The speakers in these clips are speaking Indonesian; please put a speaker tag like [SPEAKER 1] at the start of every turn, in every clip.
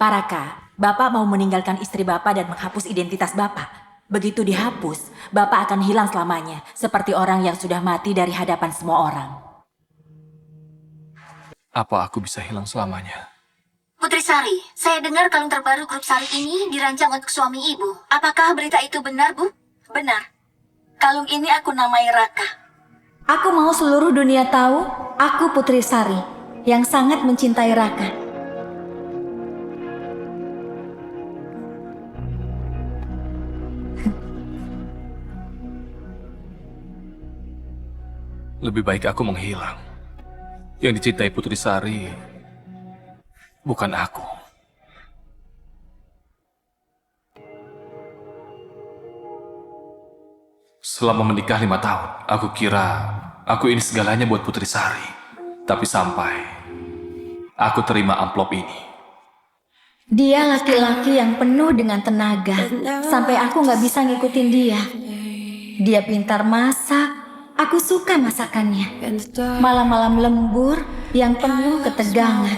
[SPEAKER 1] Pak Raka, Bapak mau meninggalkan istri Bapak dan menghapus identitas Bapak. Begitu dihapus, Bapak akan hilang selamanya, seperti orang yang sudah mati dari hadapan semua orang.
[SPEAKER 2] Apa aku bisa hilang selamanya?
[SPEAKER 3] Putri Sari, saya dengar kalung terbaru grup Sari ini dirancang untuk suami ibu. Apakah berita itu benar, Bu? Benar. Kalung ini aku namai Raka.
[SPEAKER 1] Aku mau seluruh dunia tahu, aku Putri Sari, yang sangat mencintai Raka.
[SPEAKER 2] Lebih baik aku menghilang. Yang dicintai Putri Sari bukan aku. Selama menikah 5 tahun, aku kira aku ini segalanya buat Putri Sari. Tapi sampai aku terima amplop ini.
[SPEAKER 1] Dia laki-laki yang penuh dengan tenaga, sampai aku nggak bisa ngikutin dia. Dia pintar masak, aku suka masakannya. Malam-malam lembur yang penuh ketegangan.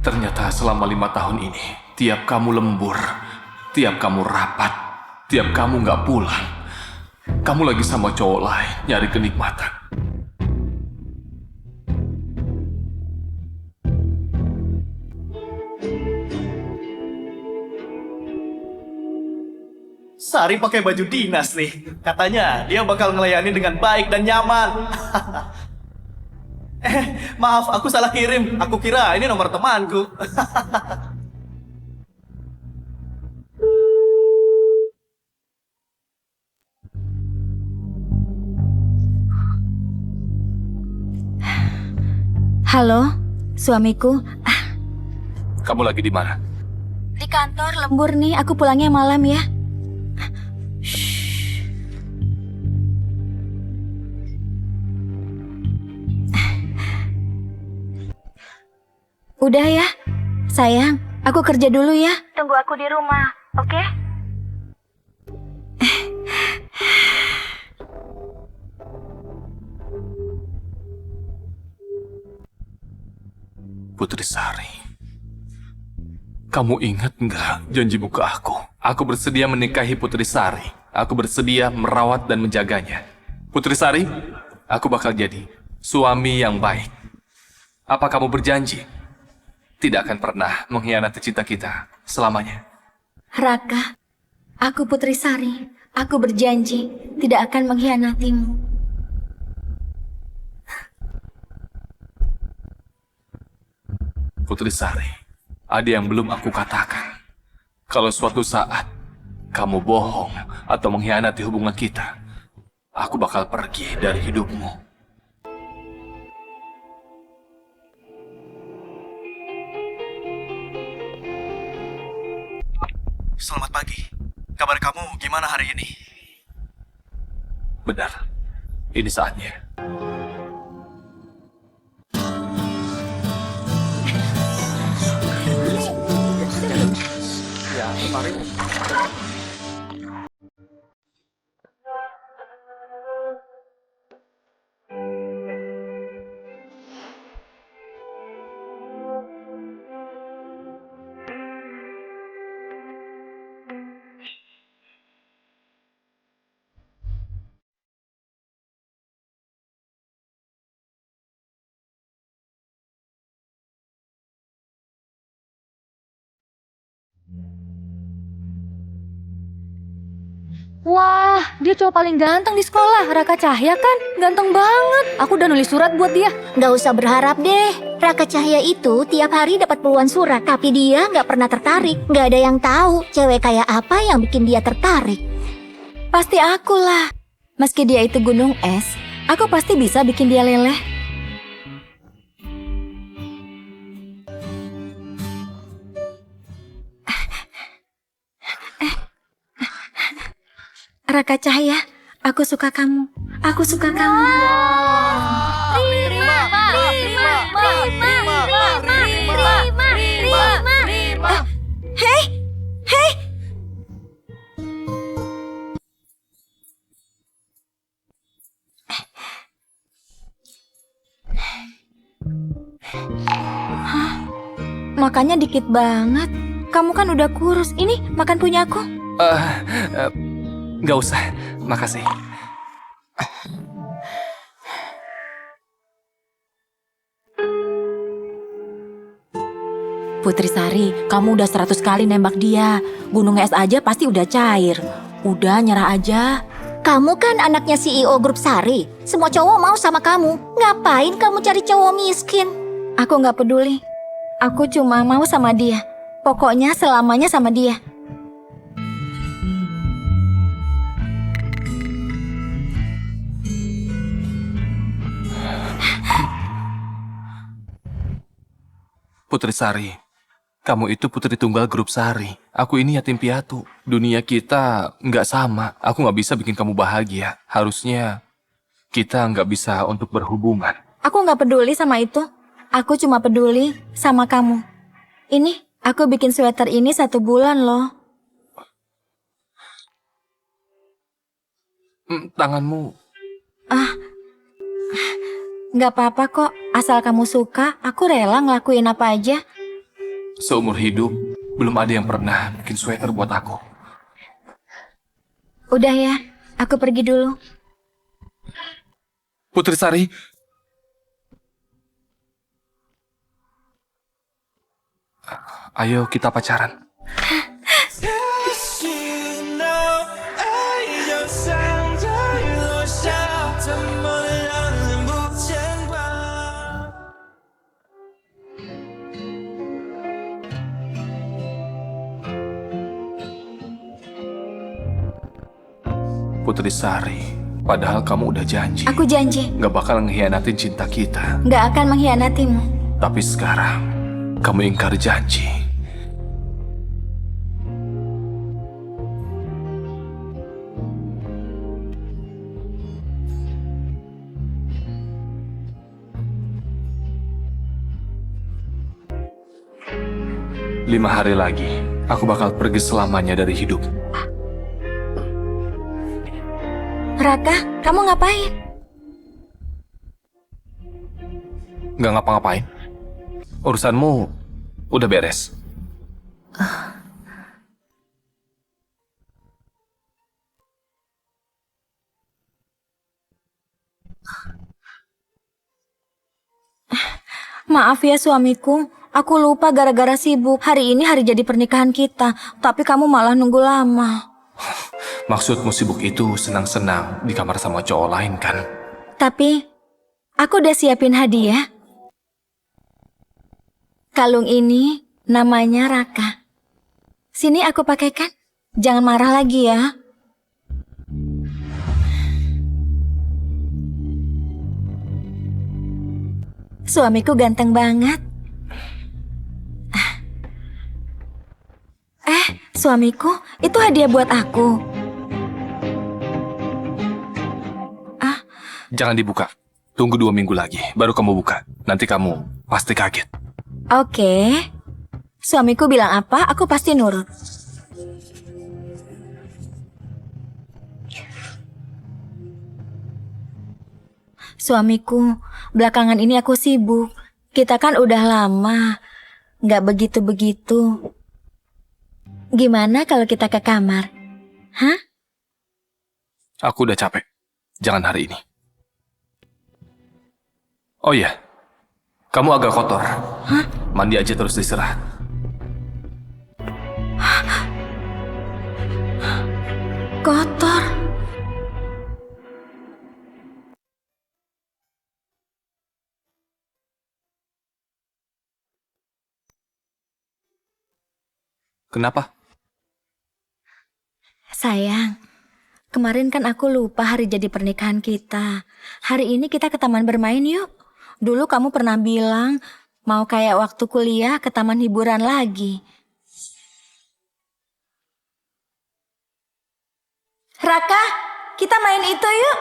[SPEAKER 2] Ternyata selama 5 tahun ini, tiap kamu lembur, tiap kamu rapat, tiap kamu nggak pulang, kamu lagi sama cowok lain nyari kenikmatan.
[SPEAKER 4] Sari pakai baju dinas nih. Katanya dia bakal ngelayani dengan baik dan nyaman. Maaf, aku salah kirim. Aku kira ini nomor temanku.
[SPEAKER 1] Halo, suamiku.
[SPEAKER 2] Kamu lagi di mana?
[SPEAKER 1] Di kantor lembur nih, aku pulangnya malam ya. Udah ya, sayang, aku kerja dulu ya. Tunggu aku di rumah, oke?
[SPEAKER 2] Putri Sari. Kamu ingat nggak janjimu ke aku? Aku bersedia menikahi Putri Sari. Aku bersedia merawat dan menjaganya. Putri Sari, aku bakal jadi suami yang baik. Apa kamu berjanji? Tidak akan pernah mengkhianati cinta kita selamanya.
[SPEAKER 1] Raka, aku Putri Sari. Aku berjanji tidak akan mengkhianatimu.
[SPEAKER 2] Putri Sari, ada yang belum aku katakan. Kalau suatu saat kamu bohong atau mengkhianati hubungan kita, aku bakal pergi dari hidupmu.
[SPEAKER 4] Selamat pagi. Kabar kamu gimana hari ini?
[SPEAKER 2] Benar, ini saatnya.
[SPEAKER 5] Wah, dia cowok paling ganteng di sekolah. Raka Cahya kan? Ganteng banget. Aku udah nulis surat buat dia.
[SPEAKER 3] Nggak usah berharap deh. Raka Cahya itu tiap hari dapat puluhan surat, tapi dia nggak pernah tertarik. Nggak ada yang tahu cewek kayak apa yang bikin dia tertarik.
[SPEAKER 1] Pasti akulah. Meski dia itu gunung es, aku pasti bisa bikin dia leleh. Raka Cahya, aku suka kamu. Aku suka kamu. Hei, hei. Hah? Makannya dikit banget. Kamu kan udah kurus. Ini makan punya aku.
[SPEAKER 2] Nggak usah, makasih.
[SPEAKER 6] Putri Sari, kamu udah 100 kali nembak dia. Gunung es aja pasti udah cair. Udah, nyerah aja.
[SPEAKER 7] Kamu kan anaknya CEO Grup Sari. Semua cowok mau sama kamu. Ngapain kamu cari cowok miskin?
[SPEAKER 1] Aku nggak peduli. Aku cuma mau sama dia. Pokoknya selamanya sama dia.
[SPEAKER 2] Putri Sari, kamu itu putri tunggal Grup Sari. Aku ini yatim piatu. Dunia kita nggak sama. Aku nggak bisa bikin kamu bahagia. Harusnya kita nggak bisa untuk berhubungan.
[SPEAKER 1] Aku nggak peduli sama itu. Aku cuma peduli sama kamu. Ini, aku bikin sweater ini 1 bulan loh.
[SPEAKER 2] Tanganmu.
[SPEAKER 1] Nggak apa-apa kok. Asal kamu suka, aku rela ngelakuin apa aja.
[SPEAKER 2] Seumur hidup, belum ada yang pernah bikin sweater buat aku.
[SPEAKER 1] Udah ya, aku pergi dulu.
[SPEAKER 2] Putri Sari. Ayo kita pacaran. Putri Sari, padahal kamu udah janji
[SPEAKER 1] Aku janji,
[SPEAKER 2] gak bakal ngehianatin cinta kita.
[SPEAKER 1] nggak akan mengkhianatimu.
[SPEAKER 2] Tapi sekarang, kamu ingkar janji. Lima hari lagi, aku bakal pergi selamanya dari hidup.
[SPEAKER 1] Raka, kamu ngapain?
[SPEAKER 2] Gak ngapa-ngapain. Urusanmu udah beres.
[SPEAKER 1] Maaf ya suamiku, aku lupa gara-gara sibuk. Hari ini hari jadi pernikahan kita, tapi kamu malah nunggu lama.
[SPEAKER 2] Maksudmu sibuk itu senang-senang di kamar sama cowok lain kan?
[SPEAKER 1] Tapi, aku udah siapin hadiah. Kalung ini namanya Raka. Sini aku pakaikan. Jangan marah lagi ya. Suamiku ganteng banget. Suamiku, itu hadiah buat aku.
[SPEAKER 2] Jangan dibuka. Tunggu 2 minggu lagi, baru kamu buka. Nanti kamu pasti kaget.
[SPEAKER 1] Oke. Suamiku bilang apa, aku pasti nurut. Suamiku, belakangan ini aku sibuk. Kita kan udah lama nggak begitu-begitu. Gimana kalau kita ke kamar? Hah?
[SPEAKER 2] Aku udah capek. Jangan hari ini. Oh iya, kamu agak kotor.
[SPEAKER 1] Hah?
[SPEAKER 2] Mandi aja terus istirahat.
[SPEAKER 1] Kotor.
[SPEAKER 2] Kenapa?
[SPEAKER 1] Sayang, kemarin kan aku lupa hari jadi pernikahan kita. Hari ini kita ke taman bermain yuk. Dulu kamu pernah bilang mau kayak waktu kuliah ke taman hiburan lagi. Raka, kita main itu yuk.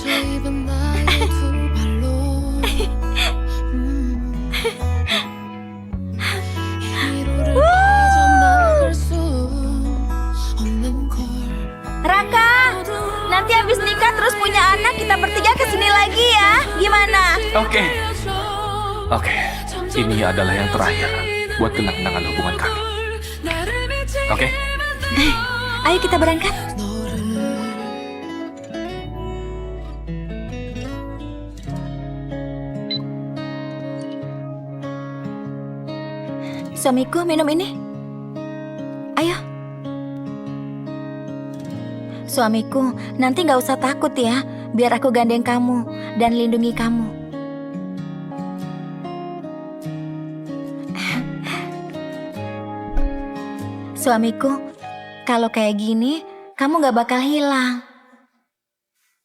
[SPEAKER 8] 입은 나의 두 발로 위로를 빠져나갈 수 없는 걸
[SPEAKER 1] Raka, Raka. Nanti habis nikah terus punya anak, kita bertiga kesini lagi ya. Gimana?
[SPEAKER 2] Oke. Oke, ini adalah yang terakhir buat kenang-kenangan hubungan kami. Oke?
[SPEAKER 1] Ayo kita berangkat. Suamiku minum ini. Ayo. Suamiku, nanti nggak usah takut ya. Biar aku gandeng kamu dan lindungi kamu. Suamiku, kalau kayak gini, kamu nggak bakal hilang.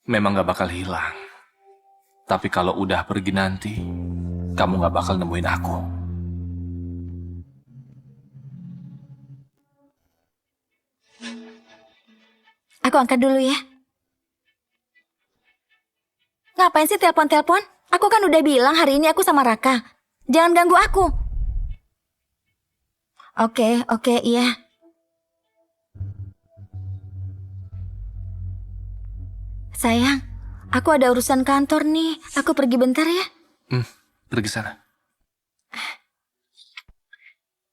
[SPEAKER 2] Memang gak bakal hilang. Tapi kalau udah pergi nanti, kamu gak bakal nemuin aku.
[SPEAKER 1] Aku angkat dulu ya. Ngapain sih telepon-telepon? Aku kan udah bilang hari ini aku sama Raka. Jangan ganggu aku. Oke, iya. Sayang, aku ada urusan kantor nih. Aku pergi bentar ya.
[SPEAKER 2] Pergi sana.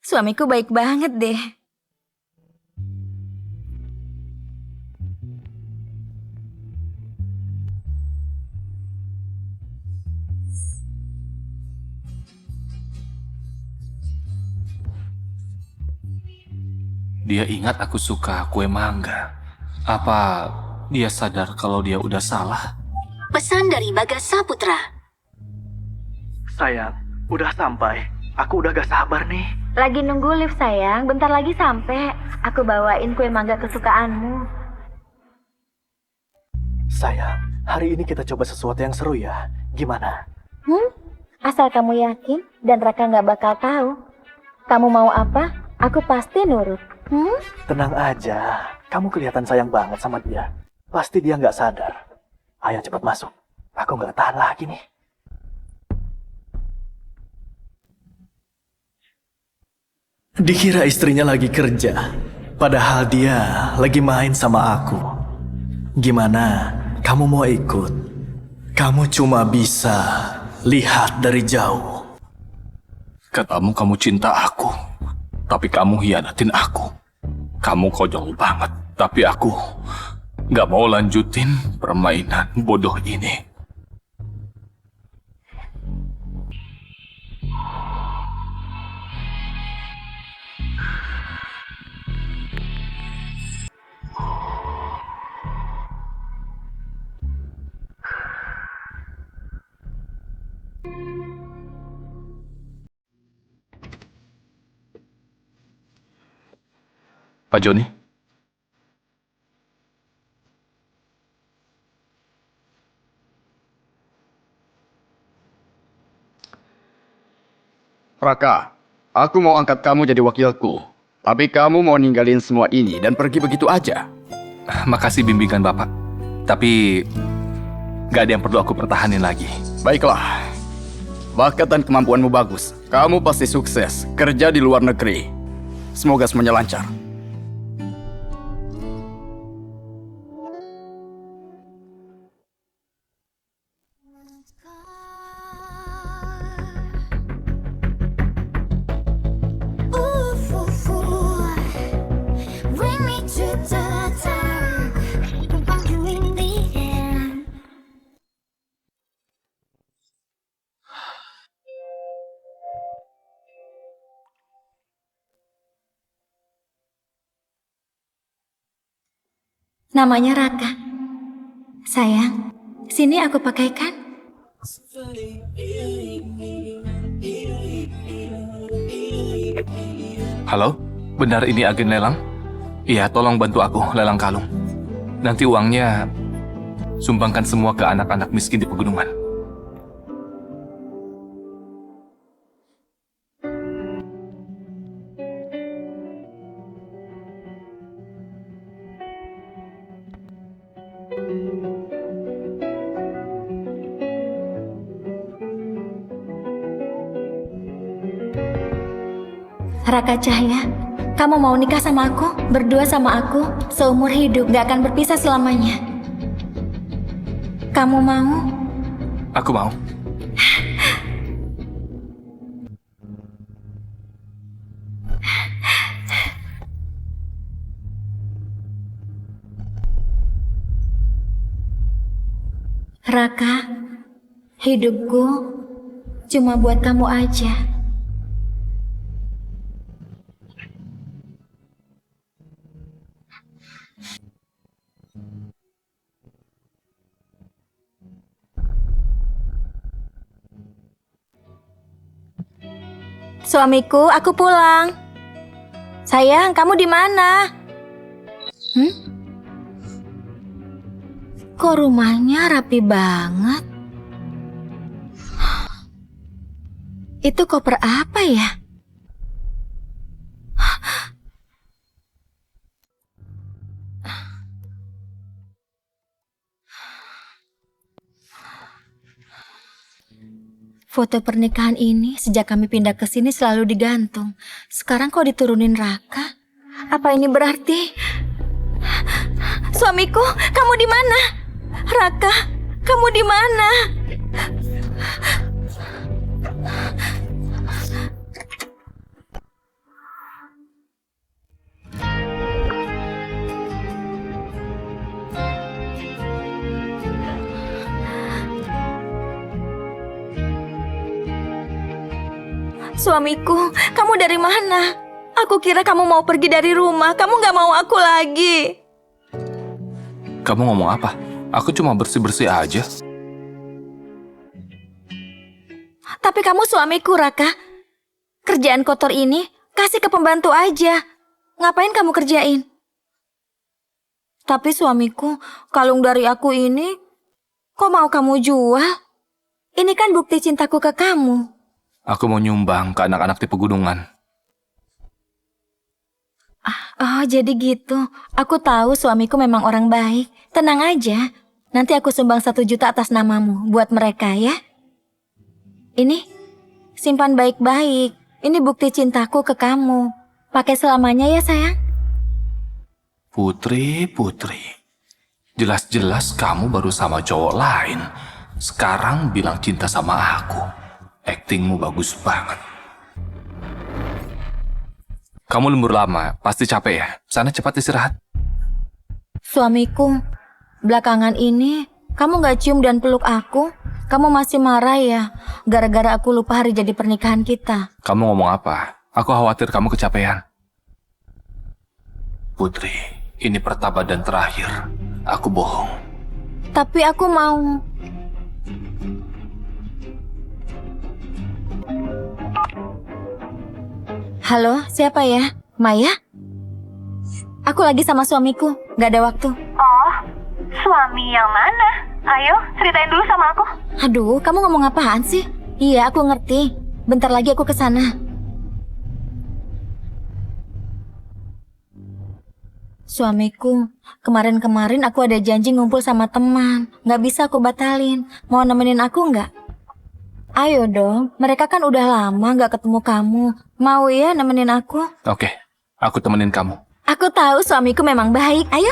[SPEAKER 1] Suamiku baik banget deh.
[SPEAKER 2] Dia ingat aku suka kue mangga. Apa dia sadar kalau dia udah salah?
[SPEAKER 3] Pesan dari Bagas Saputra.
[SPEAKER 4] Sayang, udah sampai. Aku udah gak sabar nih.
[SPEAKER 1] Lagi nunggu lift sayang, bentar lagi sampai. Aku bawain kue mangga kesukaanmu.
[SPEAKER 4] Sayang, hari ini kita coba sesuatu yang seru ya. Gimana?
[SPEAKER 1] Asal kamu yakin dan Raka nggak bakal tahu. Kamu mau apa, aku pasti nurut.
[SPEAKER 4] Tenang aja. Kamu kelihatan sayang banget sama dia. Pasti dia nggak sadar. Ayo cepat masuk. Aku nggak tahan lagi nih. Dikira istrinya lagi kerja, padahal dia lagi main sama aku. Gimana? Kamu mau ikut? Kamu cuma bisa lihat dari jauh.
[SPEAKER 2] Katamu kamu cinta aku, tapi kamu hianatin aku. Kamu konyol banget, tapi aku gak mau lanjutin permainan bodoh ini. Pak Joni?
[SPEAKER 9] Raka, aku mau angkat kamu jadi wakilku. Tapi kamu mau ninggalin semua ini dan pergi begitu aja.
[SPEAKER 2] Makasih bimbingan Bapak. Tapi gak ada yang perlu aku pertahanin lagi.
[SPEAKER 9] Baiklah. Bakat dan kemampuanmu bagus. Kamu pasti sukses kerja di luar negeri. Semoga semuanya lancar.
[SPEAKER 8] Bring me to the top. Want you in the end.
[SPEAKER 1] Namanya Raka. Sayang, sini aku pakaikan.
[SPEAKER 2] Halo? Benar ini agen lelang? Iya, tolong bantu aku lelang kalung. Nanti uangnya sumbangkan semua ke anak-anak miskin di pegunungan.
[SPEAKER 1] Raka Cahya, Kamu mau nikah sama aku? Berdua sama aku, seumur hidup, gak akan berpisah selamanya. Kamu mau?
[SPEAKER 2] Aku mau.
[SPEAKER 1] Raka, hidupku cuma buat kamu aja. Suamiku, aku pulang. Sayang, kamu di mana? Kok rumahnya rapi banget? Itu koper apa ya? Foto pernikahan ini sejak kami pindah ke sini selalu digantung. Sekarang kok diturunin Raka? Apa ini berarti? Suamiku, kamu di mana? Raka, kamu di mana? Suamiku, kamu dari mana? Aku kira kamu mau pergi dari rumah. Kamu gak mau aku lagi.
[SPEAKER 2] Kamu ngomong apa? Aku cuma bersih-bersih aja.
[SPEAKER 1] Tapi kamu suamiku, Raka. Kerjaan kotor ini kasih ke pembantu aja. Ngapain kamu kerjain? Tapi suamiku, kalung dari aku ini kok mau kamu jual? Ini kan bukti cintaku ke kamu.
[SPEAKER 2] Aku mau nyumbang ke anak-anak di pegunungan.
[SPEAKER 1] Oh, jadi gitu. Aku tahu suamiku memang orang baik. Tenang aja. Nanti aku sumbang 1 juta atas namamu buat mereka ya. Ini, simpan baik-baik. Ini bukti cintaku ke kamu. Pakai selamanya ya sayang.
[SPEAKER 2] Putri. Jelas-jelas kamu baru sama cowok lain. Sekarang bilang cinta sama aku. Aktingmu bagus banget. Kamu lembur lama, pasti capek ya? Sana cepat istirahat.
[SPEAKER 1] Suamiku, belakangan ini kamu gak cium dan peluk aku. Kamu masih marah ya? Gara-gara aku lupa hari jadi pernikahan kita.
[SPEAKER 2] Kamu ngomong apa? Aku khawatir kamu kecapean. Putri, ini pertama dan terakhir. Aku bohong.
[SPEAKER 1] Tapi aku mau. Halo, siapa ya? Maya? Aku lagi sama suamiku, gak ada waktu.
[SPEAKER 3] Oh, suami yang mana? Ayo, ceritain dulu sama aku.
[SPEAKER 1] Aduh, kamu ngomong apaan sih? Iya, aku ngerti. Bentar lagi aku kesana. Suamiku, kemarin-kemarin aku ada janji ngumpul sama teman. Gak bisa aku batalin. Mau nemenin aku nggak? Ayo dong, mereka kan udah lama gak ketemu kamu. Mau ya nemenin aku?
[SPEAKER 2] Oke, aku temenin kamu.
[SPEAKER 1] Aku tahu suamiku memang baik. Ayo.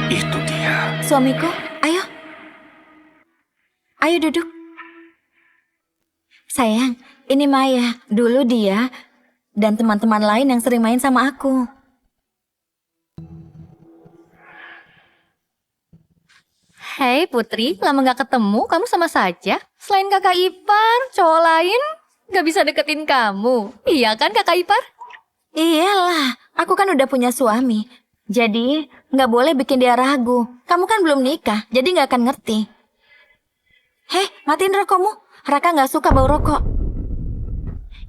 [SPEAKER 2] Itu dia.
[SPEAKER 1] Suamiku, ayo. Ayo duduk. Sayang, ini Maya. Dulu dia dan teman-teman lain yang sering main sama aku.
[SPEAKER 5] Hei Putri, lama gak ketemu, kamu sama saja. Selain kakak ipar, cowok lain gak bisa deketin kamu. Iya kan kakak ipar?
[SPEAKER 1] Iyalah, aku kan udah punya suami. Jadi, nggak boleh bikin dia ragu. Kamu kan belum nikah, jadi nggak akan ngerti. Hei, matiin rokokmu. Raka nggak suka bau rokok.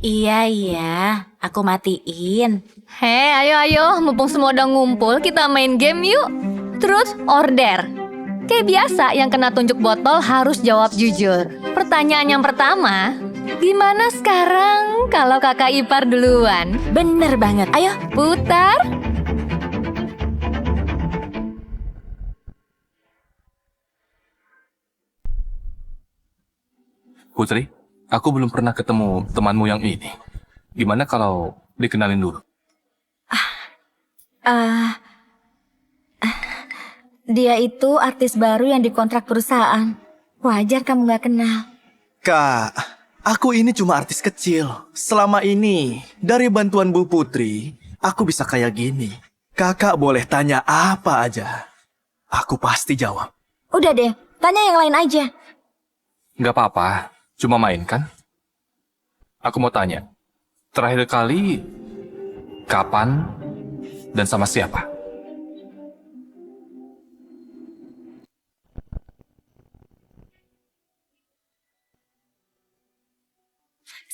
[SPEAKER 6] Iya, aku matiin.
[SPEAKER 5] Hei, ayo, mumpung semua udah ngumpul, kita main game yuk. Terus order. Kayak biasa yang kena tunjuk botol harus jawab jujur. Pertanyaan yang pertama, gimana sekarang kalau kakak ipar duluan?
[SPEAKER 6] Bener banget. Ayo,
[SPEAKER 5] Putar.
[SPEAKER 2] Putri, aku belum pernah ketemu temanmu yang ini. Gimana kalau dikenalin dulu?
[SPEAKER 1] Dia itu artis baru yang dikontrak perusahaan. Wajar kamu gak kenal.
[SPEAKER 4] Kak, aku ini cuma artis kecil. Selama ini, dari bantuan Bu Putri, aku bisa kayak gini. Kakak boleh tanya apa aja. Aku pasti jawab.
[SPEAKER 1] Udah deh, tanya yang lain aja.
[SPEAKER 2] Nggak apa-apa, cuma main kan? Aku mau tanya, terakhir kali kapan dan sama siapa?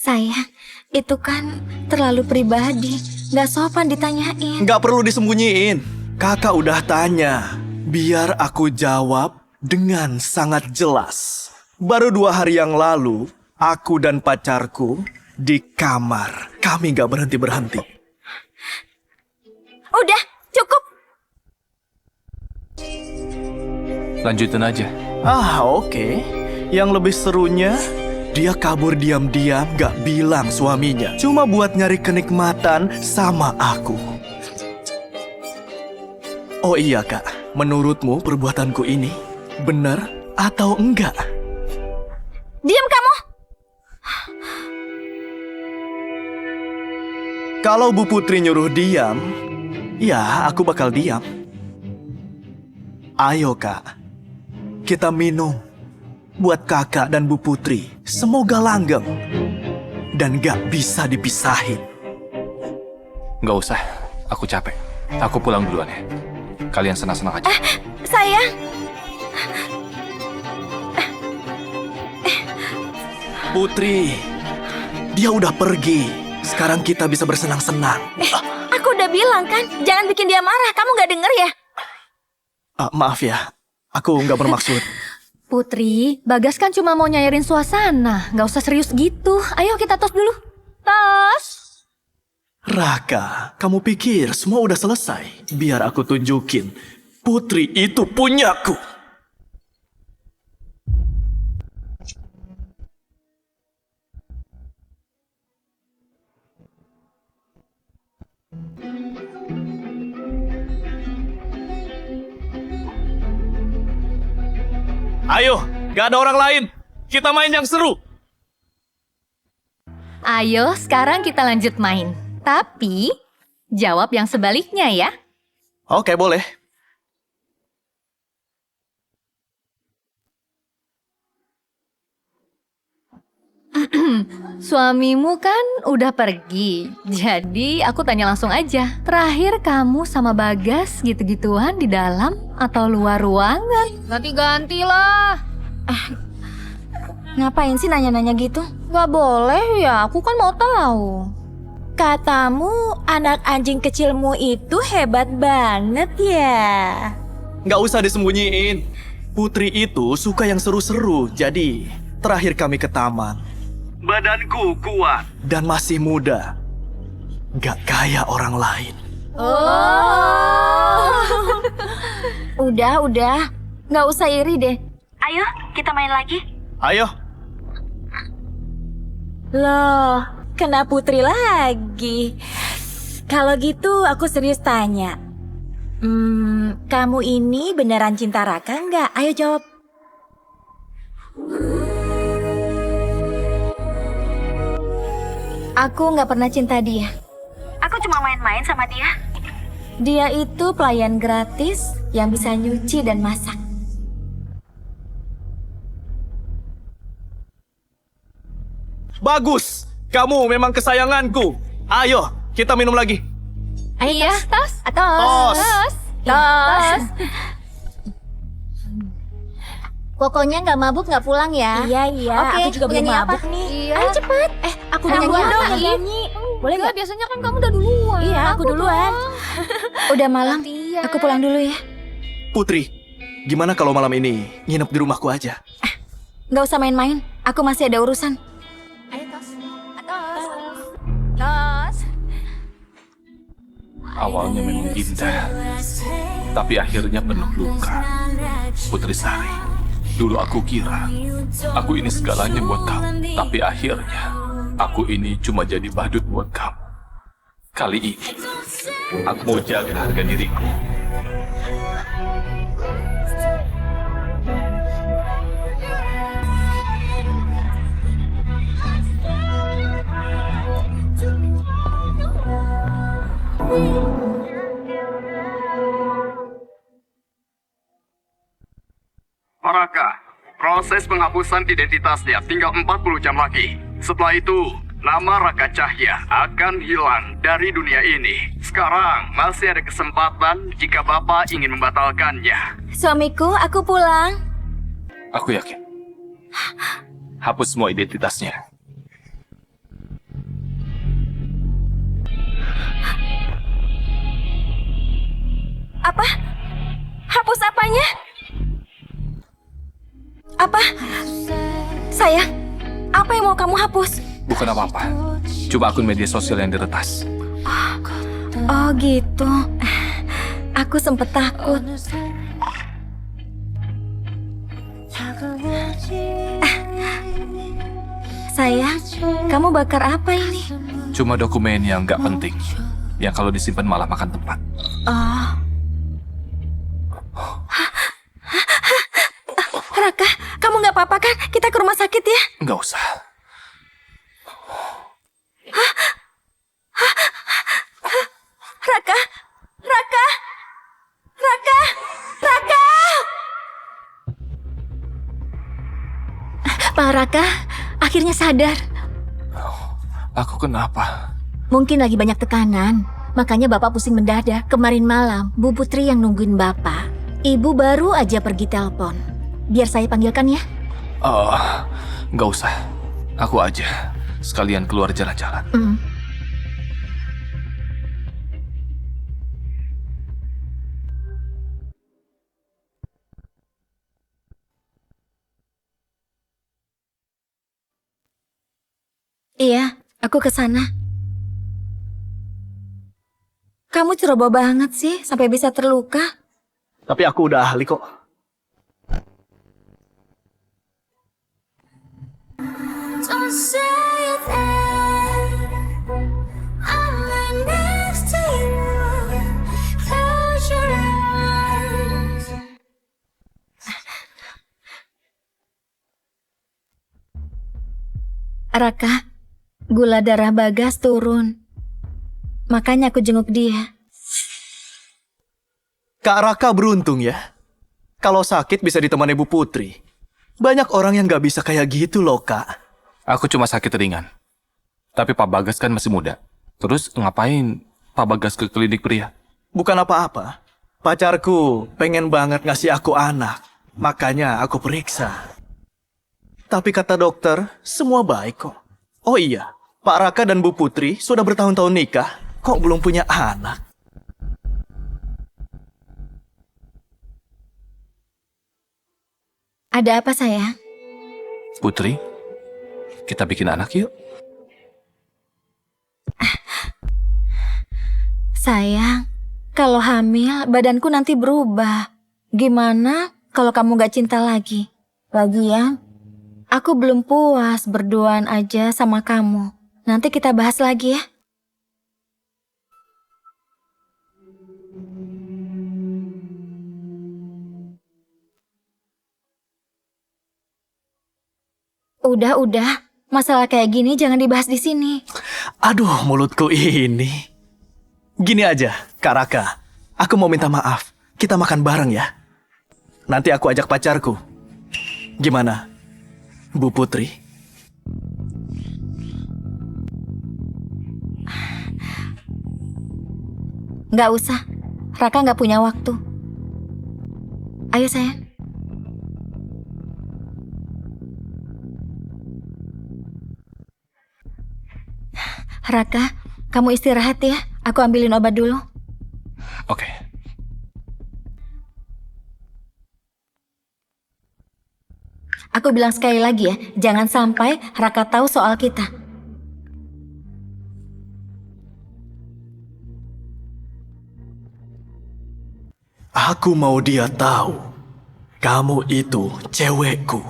[SPEAKER 1] Sayang, itu kan terlalu pribadi. Gak sopan ditanyain.
[SPEAKER 4] Nggak perlu disembunyiin. Kakak udah tanya. Biar aku jawab dengan sangat jelas. Baru 2 hari yang lalu, aku dan pacarku di kamar. Kami nggak berhenti-berhenti.
[SPEAKER 1] Udah, cukup.
[SPEAKER 2] Lanjutin aja.
[SPEAKER 4] Oke. Yang lebih serunya, dia kabur diam-diam gak bilang suaminya. Cuma buat nyari kenikmatan sama aku. Oh iya kak, menurutmu perbuatanku ini benar atau enggak?
[SPEAKER 1] Diam kamu.
[SPEAKER 4] Kalau Bu Putri nyuruh diam, ya aku bakal diam. Ayo kak, kita minum. Buat kakak dan Bu Putri, semoga langgeng. Dan gak bisa dipisahin.
[SPEAKER 2] Nggak usah, aku capek. Aku pulang duluan ya. Kalian senang-senang aja.
[SPEAKER 1] Sayang.
[SPEAKER 4] Putri, dia udah pergi. Sekarang kita bisa bersenang-senang.
[SPEAKER 1] Aku udah bilang kan, jangan bikin dia marah. Kamu gak denger ya?
[SPEAKER 4] Maaf ya, aku nggak bermaksud.
[SPEAKER 5] Putri, Bagas kan cuma mau nyairin suasana. Nggak usah serius gitu. Ayo kita tos dulu. Tos.
[SPEAKER 4] Raka, kamu pikir semua udah selesai? Biar aku tunjukin, Putri itu punyaku. Ayo, gak ada orang lain. Kita main yang seru.
[SPEAKER 5] Ayo sekarang kita lanjut main. Tapi jawab yang sebaliknya ya.
[SPEAKER 4] Oke, boleh.
[SPEAKER 5] Suamimu kan udah pergi. Jadi aku tanya langsung aja. Terakhir kamu sama Bagas gitu-gituan di dalam atau luar ruangan? Ganti-ganti lah.
[SPEAKER 1] Ngapain sih nanya-nanya gitu?
[SPEAKER 5] Gak boleh ya, aku kan mau tahu.
[SPEAKER 6] katamu anak anjing kecilmu itu hebat banget ya.
[SPEAKER 4] Gak usah disembunyiin. Putri itu suka yang seru-seru. Jadi, terakhir kami ke taman. Badanku kuat dan masih muda. Gak kayak orang lain.
[SPEAKER 1] Udah. Nggak usah iri deh. Ayo, kita main lagi.
[SPEAKER 4] Ayo.
[SPEAKER 6] Loh, kena Putri lagi. Kalau gitu aku serius tanya. Kamu ini beneran cinta Raka nggak? Ayo jawab.
[SPEAKER 1] Aku nggak pernah cinta dia. Aku cuma main-main sama dia. Dia itu pelayan gratis yang bisa nyuci dan masak.
[SPEAKER 4] Bagus. Kamu memang kesayanganku. Ayo, kita minum lagi.
[SPEAKER 5] Iya, tos.
[SPEAKER 4] Tos.
[SPEAKER 5] Tos.
[SPEAKER 7] Pokoknya nggak mabuk nggak pulang ya.
[SPEAKER 6] Iya.
[SPEAKER 7] Oke,
[SPEAKER 6] Aku juga belum
[SPEAKER 7] nyanyi apa?
[SPEAKER 6] mabuk nih.
[SPEAKER 5] Iya.
[SPEAKER 7] Ayo cepet.
[SPEAKER 6] Aku
[SPEAKER 7] Nyanyi
[SPEAKER 6] duluan
[SPEAKER 7] apa?
[SPEAKER 6] dong nyanyi. Boleh
[SPEAKER 5] Enggak,
[SPEAKER 6] nggak?
[SPEAKER 5] biasanya kan kamu udah duluan.
[SPEAKER 6] Iya, aku duluan.
[SPEAKER 1] Udah malam,
[SPEAKER 5] Gantian.
[SPEAKER 1] aku pulang dulu ya.
[SPEAKER 4] Putri, gimana kalau malam ini nginep di rumahku aja?
[SPEAKER 1] Nggak usah main-main, aku masih ada urusan.
[SPEAKER 5] Ayo, Tos. Tos. Tos.
[SPEAKER 2] Awalnya memang indah, tapi akhirnya penuh luka. Putri Sari, dulu aku kira aku ini segalanya buat kamu, tapi akhirnya aku ini cuma jadi badut buat kamu. Kali ini, aku mau jaga harga diriku.
[SPEAKER 9] Raka, proses penghapusan identitasnya tinggal 40 jam lagi. Setelah itu, nama Raka Cahya akan hilang dari dunia ini. Sekarang masih ada kesempatan jika Bapak ingin membatalkannya.
[SPEAKER 1] Suamiku, aku pulang.
[SPEAKER 2] Aku yakin. Hapus semua identitasnya.
[SPEAKER 1] Apa? Hapus apanya? Apa? Sayang, apa yang mau kamu hapus?
[SPEAKER 2] Bukan apa-apa. Cuma akun media sosial yang diretas.
[SPEAKER 1] Oh gitu. Aku sempet takut. Sayang, kamu bakar apa ini?
[SPEAKER 2] Cuma dokumen yang nggak penting. Yang kalau disimpan malah makan tempat.
[SPEAKER 1] Oh. Raka, kamu nggak apa-apa kan? Kita ke rumah sakit ya?
[SPEAKER 2] Nggak usah.
[SPEAKER 1] Raka, Raka, Raka, Raka.
[SPEAKER 7] Pak Raka, akhirnya sadar.
[SPEAKER 2] Aku kenapa?
[SPEAKER 7] Mungkin lagi banyak tekanan. Makanya Bapak pusing mendadak. Kemarin malam, Bu Putri yang nungguin Bapak. Ibu baru aja pergi telepon. Biar saya panggilkan ya.
[SPEAKER 2] Nggak usah. Aku aja. Sekalian keluar jalan-jalan.
[SPEAKER 1] Iya, aku ke sana. Kamu ceroboh banget sih, sampai bisa terluka.
[SPEAKER 4] Tapi aku udah ahli kok.
[SPEAKER 8] Don't say it then. I'm right next to you. Close your eyes.
[SPEAKER 1] Raka, gula darah Bagas turun. Makanya aku jenguk dia.
[SPEAKER 4] Kak Raka beruntung ya. Kalau sakit bisa ditemani Bu Putri. Banyak orang yang gak bisa kayak gitu loh, Kak.
[SPEAKER 2] Aku cuma sakit ringan. Tapi Pak Bagas kan masih muda. Terus ngapain Pak Bagas ke klinik pria?
[SPEAKER 4] Bukan apa-apa. Pacarku pengen banget ngasih aku anak. Makanya aku periksa. Tapi kata dokter, semua baik kok. Oh iya, Pak Raka dan Bu Putri sudah bertahun-tahun nikah. Kok belum punya anak?
[SPEAKER 1] Ada apa sayang?
[SPEAKER 2] Putri, kita bikin anak yuk.
[SPEAKER 1] Sayang, kalau hamil badanku nanti berubah. Gimana kalau kamu gak cinta lagi? Lagian, aku belum puas berduaan aja sama kamu. Nanti kita bahas lagi ya. Udah. Masalah kayak gini jangan dibahas di sini.
[SPEAKER 4] Aduh, mulutku ini. Gini aja, Kak Raka. Aku mau minta maaf. Kita makan bareng ya. Nanti aku ajak pacarku. Gimana, Bu Putri?
[SPEAKER 1] Nggak usah. Raka nggak punya waktu. Ayo sayang. Raka, kamu istirahat ya. Aku ambilin obat dulu.
[SPEAKER 2] Oke.
[SPEAKER 1] Aku bilang sekali lagi ya, jangan sampai Raka tahu soal kita.
[SPEAKER 4] Aku mau dia tahu. Kamu itu cewekku.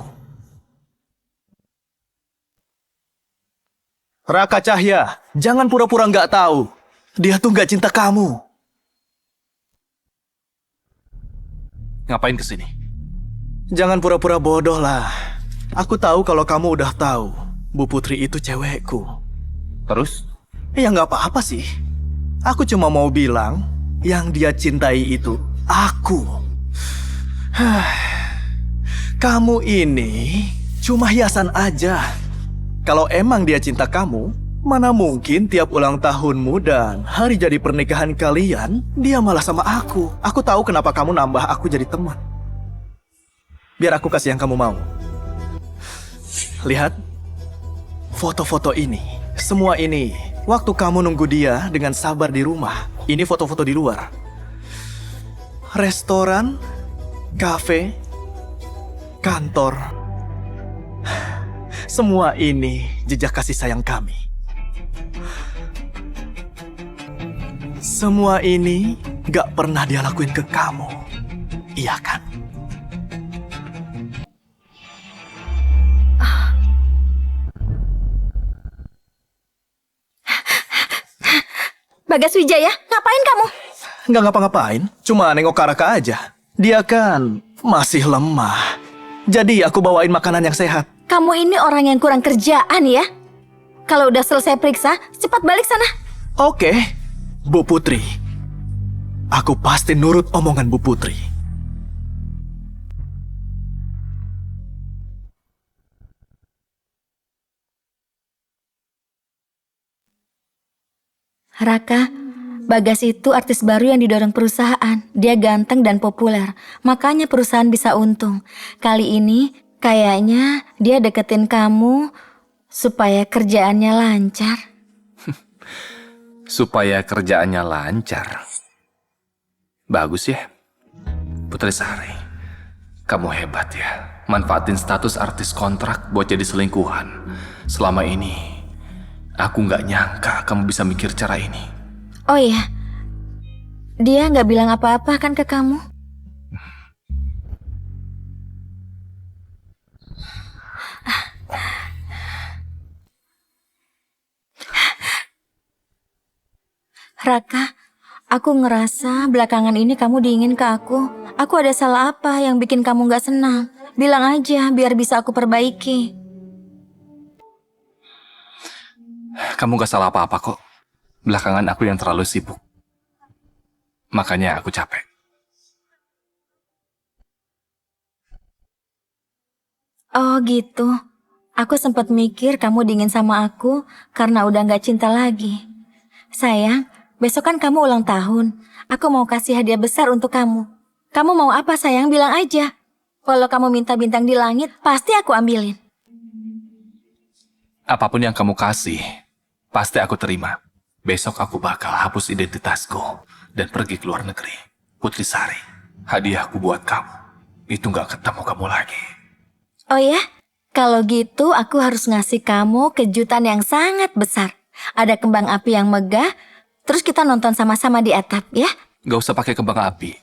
[SPEAKER 4] Raka Cahya, jangan pura-pura nggak tahu. Dia tuh nggak cinta kamu.
[SPEAKER 2] Ngapain kesini?
[SPEAKER 4] Jangan pura-pura bodoh lah. Aku tahu kalau kamu udah tahu. Bu Putri itu cewekku.
[SPEAKER 2] Terus?
[SPEAKER 4] Ya nggak apa-apa sih. Aku cuma mau bilang, yang dia cintai itu aku. Kamu ini cuma hiasan aja. Kalau emang dia cinta kamu, mana mungkin tiap ulang tahunmu dan hari jadi pernikahan kalian, dia malah sama aku. Aku tahu kenapa kamu nambah aku jadi teman. Biar aku kasih yang kamu mau. Lihat, foto-foto ini, semua ini, waktu kamu nunggu dia dengan sabar di rumah. Ini foto-foto di luar. Restoran, kafe, kantor. Semua ini jejak kasih sayang kami. Semua ini gak pernah dia lakuin ke kamu. Iya kan?
[SPEAKER 1] Bagas Wijaya, ngapain kamu?
[SPEAKER 4] Nggak ngapa-ngapain, cuma nengok ke Raka aja. Dia kan masih lemah. Jadi aku bawain makanan yang sehat.
[SPEAKER 1] Kamu ini orang yang kurang kerjaan ya. Kalau udah selesai periksa, cepat balik sana.
[SPEAKER 4] Oke, Bu Putri. Aku pasti nurut omongan Bu Putri.
[SPEAKER 1] Raka, Bagas itu artis baru yang didorong perusahaan. Dia ganteng dan populer, makanya perusahaan bisa untung. Kali ini kayaknya dia deketin kamu supaya kerjaannya lancar.
[SPEAKER 2] Supaya kerjaannya lancar. Bagus ya, Putri Sari. Kamu hebat ya, manfaatin status artis kontrak buat jadi selingkuhan. Selama ini, aku nggak nyangka kamu bisa mikir cara ini.
[SPEAKER 1] Oh iya, dia nggak bilang apa-apa kan ke kamu? Raka, aku ngerasa belakangan ini kamu dingin ke aku. Aku ada salah apa yang bikin kamu nggak senang? Bilang aja biar bisa aku perbaiki.
[SPEAKER 2] Kamu gak salah apa-apa kok. Belakangan aku yang terlalu sibuk. Makanya aku capek.
[SPEAKER 1] Oh gitu. Aku sempat mikir kamu dingin sama aku karena udah nggak cinta lagi. Sayang, besok kan kamu ulang tahun. Aku mau kasih hadiah besar untuk kamu. Kamu mau apa sayang? Bilang aja. Kalau kamu minta bintang di langit, pasti aku ambilin.
[SPEAKER 2] Apapun yang kamu kasih, pasti aku terima. Besok aku bakal hapus identitasku dan pergi ke luar negeri. Putri Sari, hadiahku buat kamu. Itu gak ketemu kamu lagi.
[SPEAKER 1] Oh ya? Kalau gitu aku harus ngasih kamu kejutan yang sangat besar. Ada kembang api yang megah, terus kita nonton sama-sama di atap ya?
[SPEAKER 2] Gak usah pakai kembang api.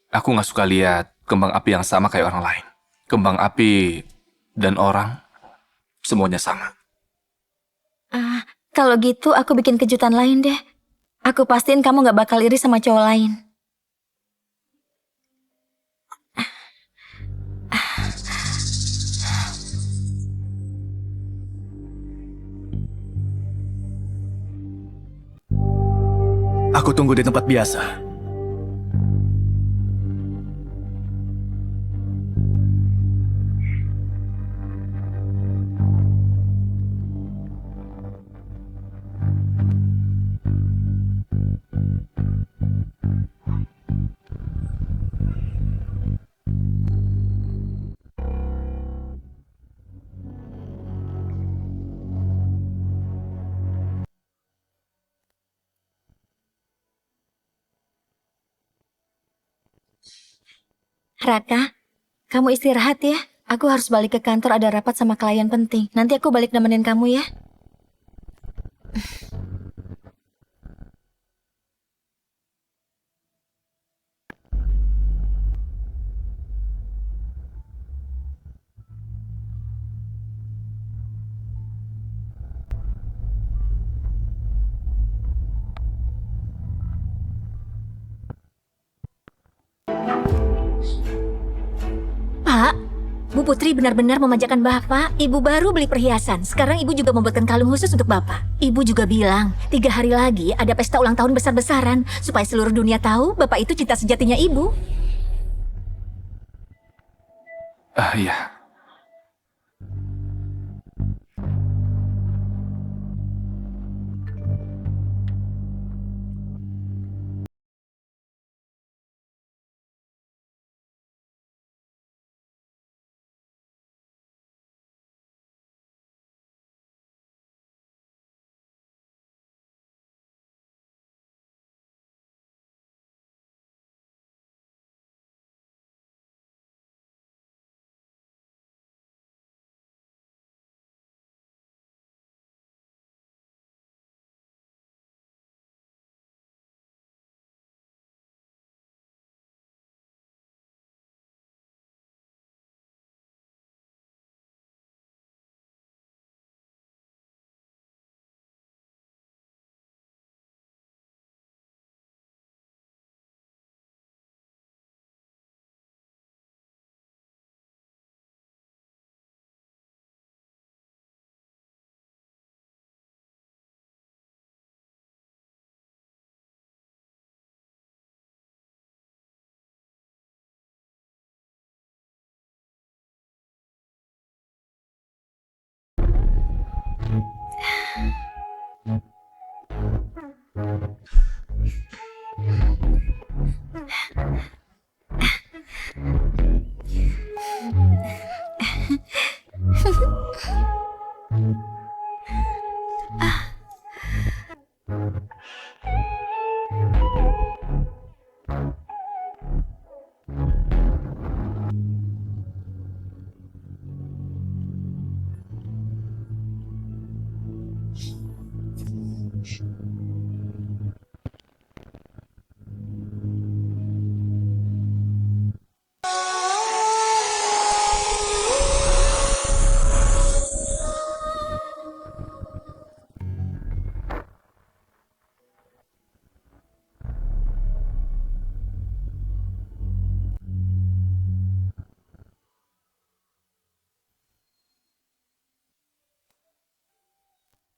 [SPEAKER 2] Aku gak suka lihat kembang api yang sama kayak orang lain. Kembang api dan orang, semuanya sama.
[SPEAKER 1] Kalau gitu aku bikin kejutan lain deh. Aku pastiin kamu gak bakal iri sama cowok lain.
[SPEAKER 4] Aku tunggu di tempat biasa.
[SPEAKER 1] Raka, kamu istirahat ya. Aku harus balik ke kantor, ada rapat sama klien penting. Nanti aku balik nemenin kamu ya.
[SPEAKER 7] Pak, Bu Putri benar-benar memanjakan Bapak. Ibu baru beli perhiasan. Sekarang Ibu juga membuatkan kalung khusus untuk Bapak. Ibu juga bilang, 3 hari lagi ada pesta ulang tahun besar-besaran. Supaya seluruh dunia tahu Bapak itu cinta sejatinya Ibu.
[SPEAKER 2] Iya.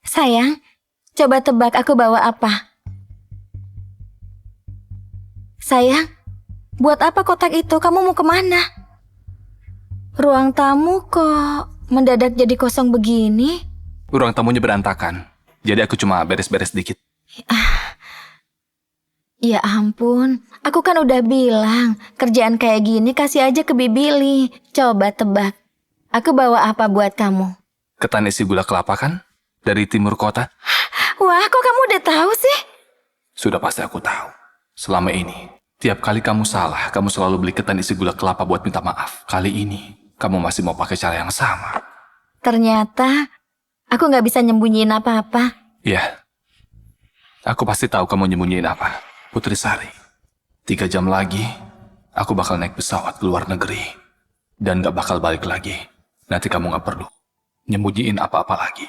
[SPEAKER 1] Sayang, coba tebak aku bawa apa? Sayang, buat apa kotak itu? Kamu mau kemana? Ruang tamu kok mendadak jadi kosong begini?
[SPEAKER 2] Ruang tamunya berantakan. Jadi aku cuma beres-beres dikit.
[SPEAKER 1] Ya ampun, aku kan udah bilang, kerjaan kayak gini kasih aja ke Bibili. Coba tebak, aku bawa apa buat kamu?
[SPEAKER 2] Ketan isi gula kelapa kan? Dari timur kota.
[SPEAKER 1] Wah, kok kamu udah tahu sih?
[SPEAKER 2] Sudah pasti aku tahu. Selama ini, tiap kali kamu salah, kamu selalu beli ketan isi gula kelapa buat minta maaf. Kali ini, kamu masih mau pakai cara yang sama.
[SPEAKER 1] Ternyata, aku nggak bisa nyembunyiin apa-apa.
[SPEAKER 2] Iya. Aku pasti tahu kamu nyembunyiin apa. Putri Sari, 3 jam lagi, aku bakal naik pesawat ke luar negeri. Dan gak bakal balik lagi. Nanti kamu gak perlu nyembunyiin apa-apa lagi.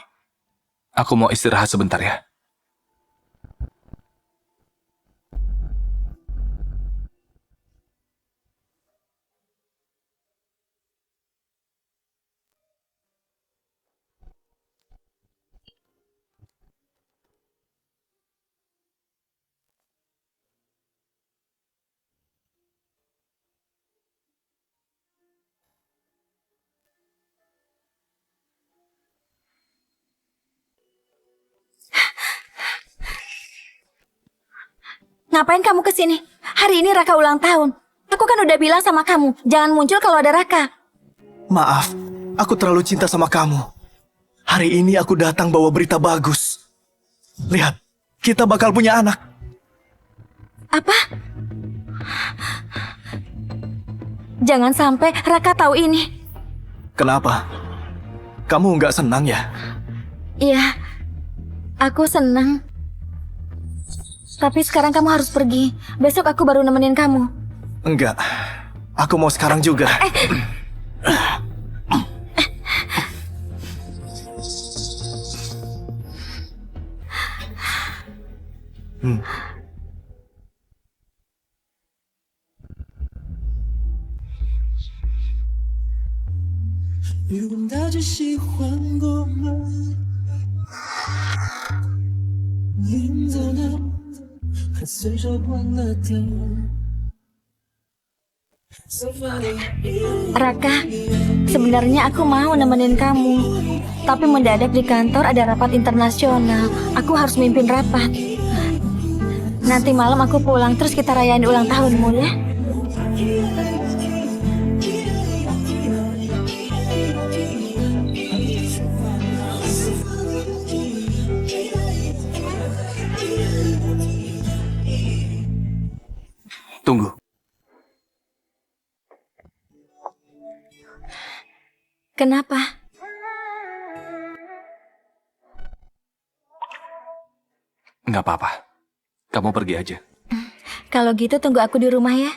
[SPEAKER 2] Aku mau istirahat sebentar ya.
[SPEAKER 1] Ngapain kamu kesini? Hari ini Raka ulang tahun. Aku kan udah bilang sama kamu, jangan muncul kalau ada Raka.
[SPEAKER 4] Maaf, aku terlalu cinta sama kamu. Hari ini aku datang bawa berita bagus. Lihat, kita bakal punya anak.
[SPEAKER 1] Apa? Jangan sampai Raka tahu ini.
[SPEAKER 4] Kenapa? Kamu nggak senang ya?
[SPEAKER 1] Iya, aku senang. Tapi sekarang kamu harus pergi. Besok aku baru nemenin kamu.
[SPEAKER 4] Enggak. Aku mau sekarang juga.
[SPEAKER 1] Raka, sebenarnya aku mau nemenin kamu. Tapi mendadak di kantor ada rapat internasional. Aku harus mimpin rapat. Nanti malam aku pulang terus kita rayain ulang tahunmu ya.
[SPEAKER 2] Tunggu.
[SPEAKER 1] Kenapa?
[SPEAKER 2] Nggak apa-apa. Kamu pergi aja.
[SPEAKER 1] Kalau gitu tunggu aku di rumah ya.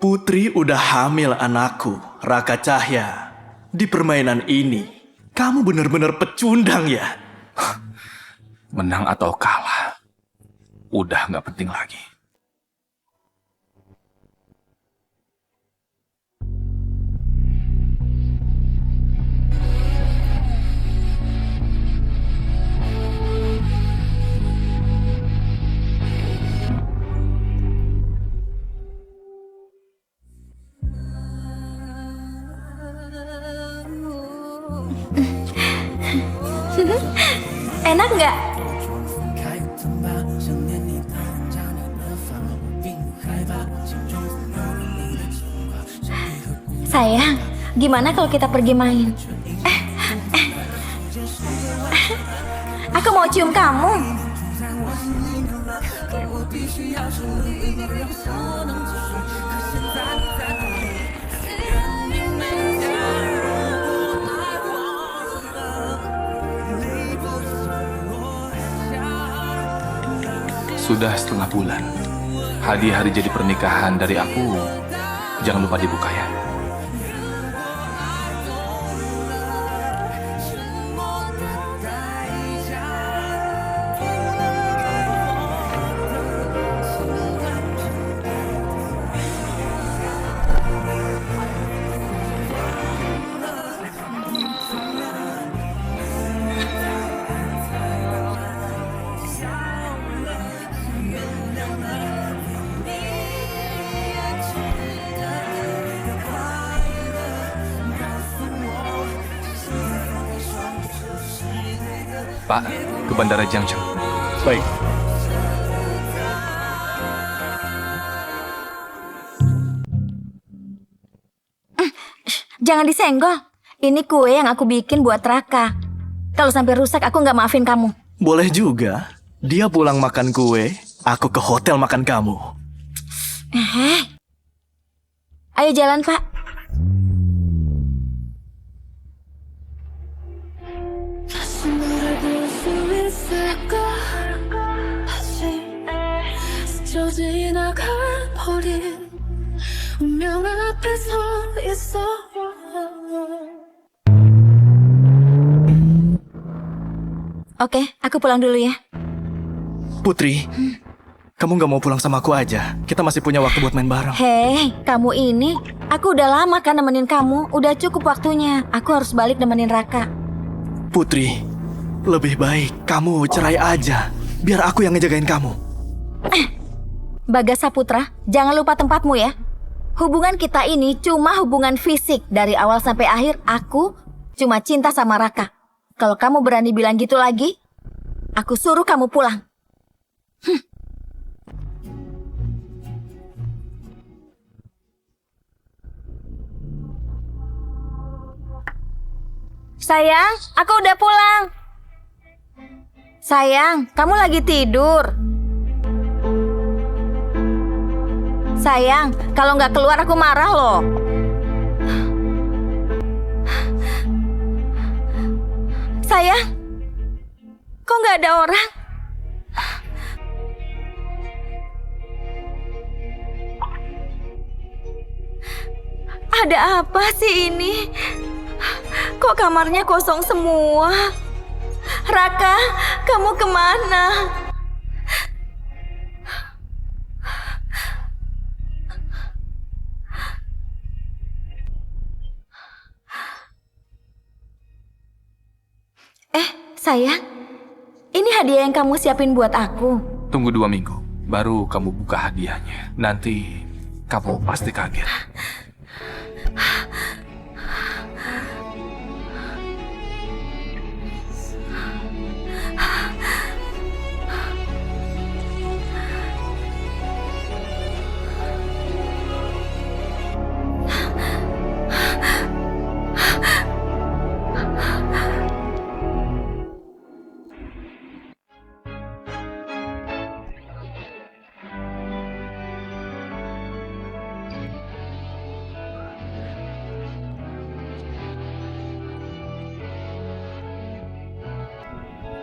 [SPEAKER 4] Putri udah hamil anakku, Raka Cahya. Di permainan ini, kamu benar-benar pecundang ya?
[SPEAKER 2] Menang atau kalah, udah nggak penting lagi.
[SPEAKER 1] Enak nggak? Sayang, gimana kalau kita pergi main? Aku mau cium kamu.
[SPEAKER 2] Sudah setengah bulan. Hadiah hari jadi pernikahan dari aku, jangan lupa dibuka ya. Pak, ke Bandara Junction.
[SPEAKER 4] Baik.
[SPEAKER 1] Jangan disenggol. Ini kue yang aku bikin buat Raka. Kalau sampai rusak, aku nggak maafin kamu.
[SPEAKER 4] Boleh juga. Dia pulang makan kue, aku ke hotel makan kamu.
[SPEAKER 1] Ayo jalan, Pak. Oke, aku pulang dulu ya.
[SPEAKER 4] Putri, kamu nggak mau pulang sama aku aja? Kita masih punya waktu buat main bareng.
[SPEAKER 1] Hei, kamu ini, aku udah lama kan nemenin kamu. Udah cukup waktunya. Aku harus balik nemenin Raka.
[SPEAKER 4] Putri, lebih baik kamu cerai aja. Biar aku yang ngejagain kamu.
[SPEAKER 1] Bagas Saputra, jangan lupa tempatmu ya. Hubungan kita ini cuma hubungan fisik. Dari awal sampai akhir, aku cuma cinta sama Raka. Kalau kamu berani bilang gitu lagi, aku suruh kamu pulang.
[SPEAKER 6] Sayang, aku udah pulang. Sayang, kamu lagi tidur. Sayang, kalau nggak keluar aku marah loh. Sayang, kok nggak ada orang? Ada apa sih ini? Kok kamarnya kosong semua? Raka, kamu kemana? Sayang, ini hadiah yang kamu siapin buat aku.
[SPEAKER 2] Tunggu 2 minggu, baru kamu buka hadiahnya. Nanti kamu pasti kaget.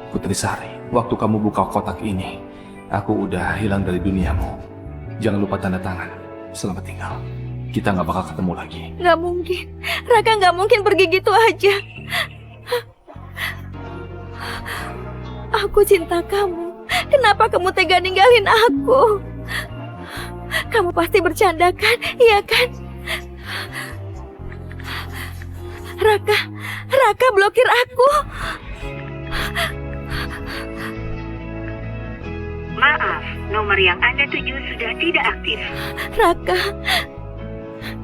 [SPEAKER 2] Putri Sari, waktu kamu buka kotak ini, aku udah hilang dari duniamu. Jangan lupa tanda tangan. Selamat tinggal. Kita nggak bakal ketemu lagi.
[SPEAKER 6] Nggak mungkin, Raka nggak mungkin pergi gitu aja. Aku cinta kamu. Kenapa kamu tega ninggalin aku? Kamu pasti bercanda kan? Iya kan? Raka blokir aku.
[SPEAKER 3] Maaf, nomor yang Anda tuju sudah tidak aktif.
[SPEAKER 6] Raka,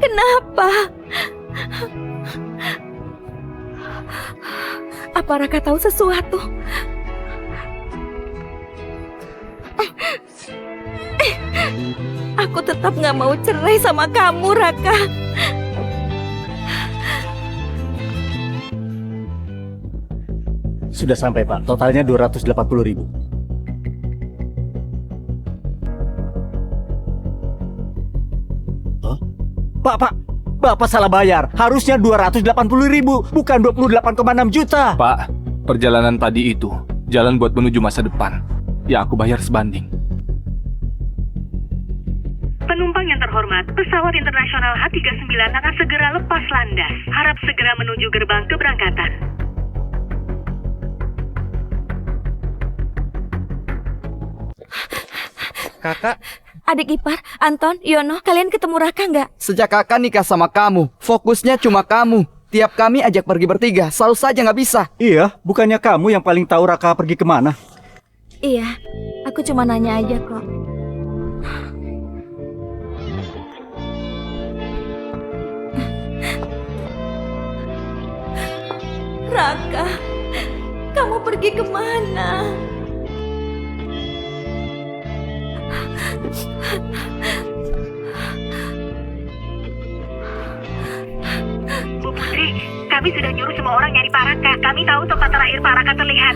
[SPEAKER 6] kenapa? Apa Raka tahu sesuatu? Aku tetap nggak mau cerai sama kamu, Raka.
[SPEAKER 10] Sudah sampai, Pak. Totalnya 280.000. Pak, Bapak salah bayar. Harusnya 280.000, bukan 28,6 juta.
[SPEAKER 2] Pak, perjalanan tadi itu jalan buat menuju masa depan. Ya aku bayar sebanding.
[SPEAKER 3] Penumpang yang terhormat, pesawat internasional H39 akan segera lepas landas. Harap segera menuju gerbang keberangkatan.
[SPEAKER 11] Kakak,
[SPEAKER 6] Adik ipar, Anton, Yono, kalian ketemu Raka nggak?
[SPEAKER 11] sejak kakak nikah sama kamu, fokusnya cuma kamu. Tiap kami ajak pergi bertiga, selalu saja nggak bisa.
[SPEAKER 10] Iya, bukannya kamu yang paling tahu Raka pergi kemana?
[SPEAKER 6] Iya, aku cuma nanya aja kok. Raka, kamu pergi kemana?
[SPEAKER 3] Bu Putri, kami sudah nyuruh semua orang nyari Pak Raka. Kami tahu tempat terakhir Pak Raka terlihat.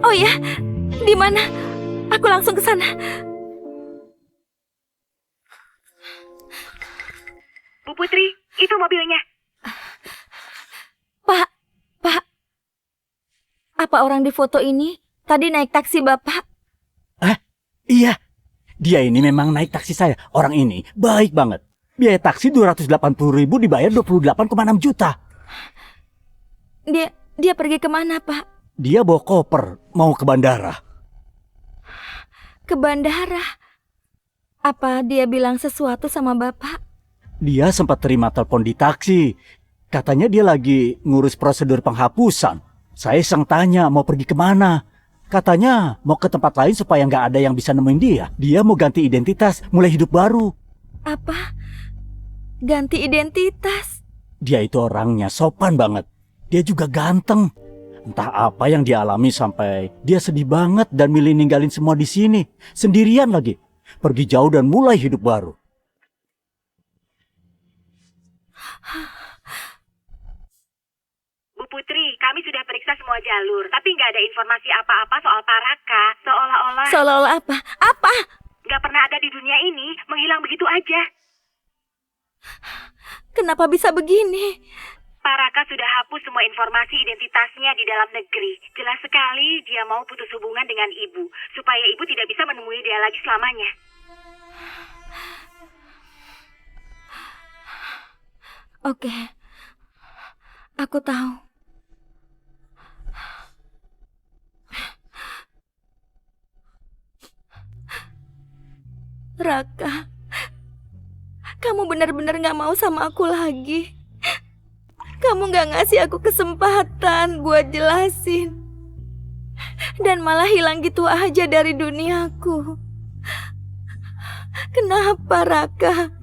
[SPEAKER 6] Oh ya, di mana? Aku langsung ke sana.
[SPEAKER 3] Bu Putri, itu mobilnya.
[SPEAKER 6] Pak, apa orang di foto ini tadi naik taksi Bapak?
[SPEAKER 10] Iya, dia ini memang naik taksi saya. Orang ini baik banget. Biaya taksi 280.000 dibayar 28,6 juta.
[SPEAKER 6] Dia pergi kemana, Pak?
[SPEAKER 10] Dia bawa koper, mau ke bandara.
[SPEAKER 6] Ke bandara? Apa dia bilang sesuatu sama Bapak?
[SPEAKER 10] Dia sempat terima telepon di taksi. Katanya dia lagi ngurus prosedur penghapusan. Saya iseng tanya mau pergi kemana. Katanya mau ke tempat lain supaya nggak ada yang bisa nemuin dia. Dia mau ganti identitas, mulai hidup baru.
[SPEAKER 6] Apa? Ganti identitas?
[SPEAKER 10] Dia itu orangnya sopan banget. Dia juga ganteng. Entah apa yang dia alami sampai dia sedih banget dan milih ninggalin semua di sini. Sendirian lagi. Pergi jauh dan mulai hidup baru.
[SPEAKER 3] Bu
[SPEAKER 12] Putri, kami sudah periksa semua jalur, tapi nggak ada informasi apa-apa soal Pak Raka. Seolah-olah...
[SPEAKER 6] Seolah-olah apa? Apa?
[SPEAKER 12] Nggak pernah ada di dunia ini, menghilang begitu aja.
[SPEAKER 6] Kenapa bisa begini?
[SPEAKER 12] Pak Raka sudah hapus semua informasi identitasnya di dalam negeri. Jelas sekali dia mau putus hubungan dengan ibu, supaya ibu tidak bisa menemui dia lagi selamanya.
[SPEAKER 6] Oke, aku tahu. Raka, kamu benar-benar gak mau sama aku lagi. Kamu gak ngasih aku kesempatan buat jelasin. Dan malah hilang gitu aja dari duniaku. Kenapa, Raka?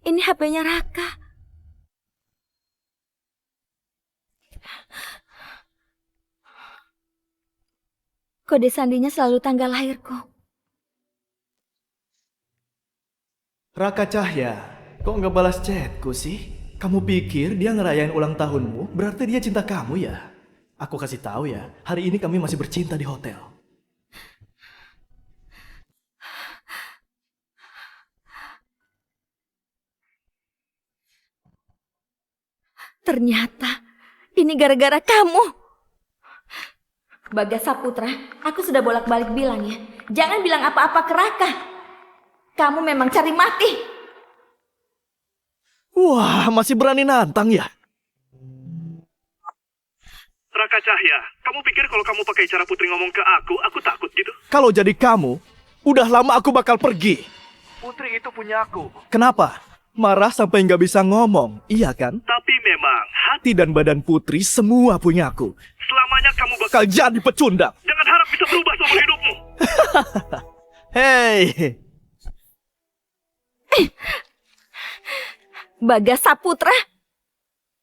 [SPEAKER 6] Ini HP-nya Raka. Kode sandinya selalu tanggal lahirku.
[SPEAKER 4] Raka Cahya, kok nggak balas chatku sih? Kamu pikir dia ngerayain ulang tahunmu? Berarti dia cinta kamu ya? Aku kasih tahu ya, hari ini kami masih bercinta di hotel.
[SPEAKER 6] Ternyata ini gara-gara kamu.
[SPEAKER 1] Bagas Saputra, aku sudah bolak-balik bilang ya. Jangan bilang apa-apa ke Raka. Kamu memang cari mati.
[SPEAKER 4] Wah, masih berani nantang ya?
[SPEAKER 9] Raka Cahya, kamu pikir kalau kamu pakai cara Putri ngomong ke aku takut gitu?
[SPEAKER 4] Kalau jadi kamu, udah lama aku bakal pergi.
[SPEAKER 9] Putri itu punya aku.
[SPEAKER 4] Kenapa? Marah sampai nggak bisa ngomong, iya kan?
[SPEAKER 9] Tapi memang
[SPEAKER 4] Hati dan badan Putri semua punya aku.
[SPEAKER 9] selamanya kamu
[SPEAKER 4] Bakal jadi pecundang.
[SPEAKER 9] Jangan harap bisa berubah seumur hidupmu.
[SPEAKER 4] Hei,
[SPEAKER 6] Bagas Saputra,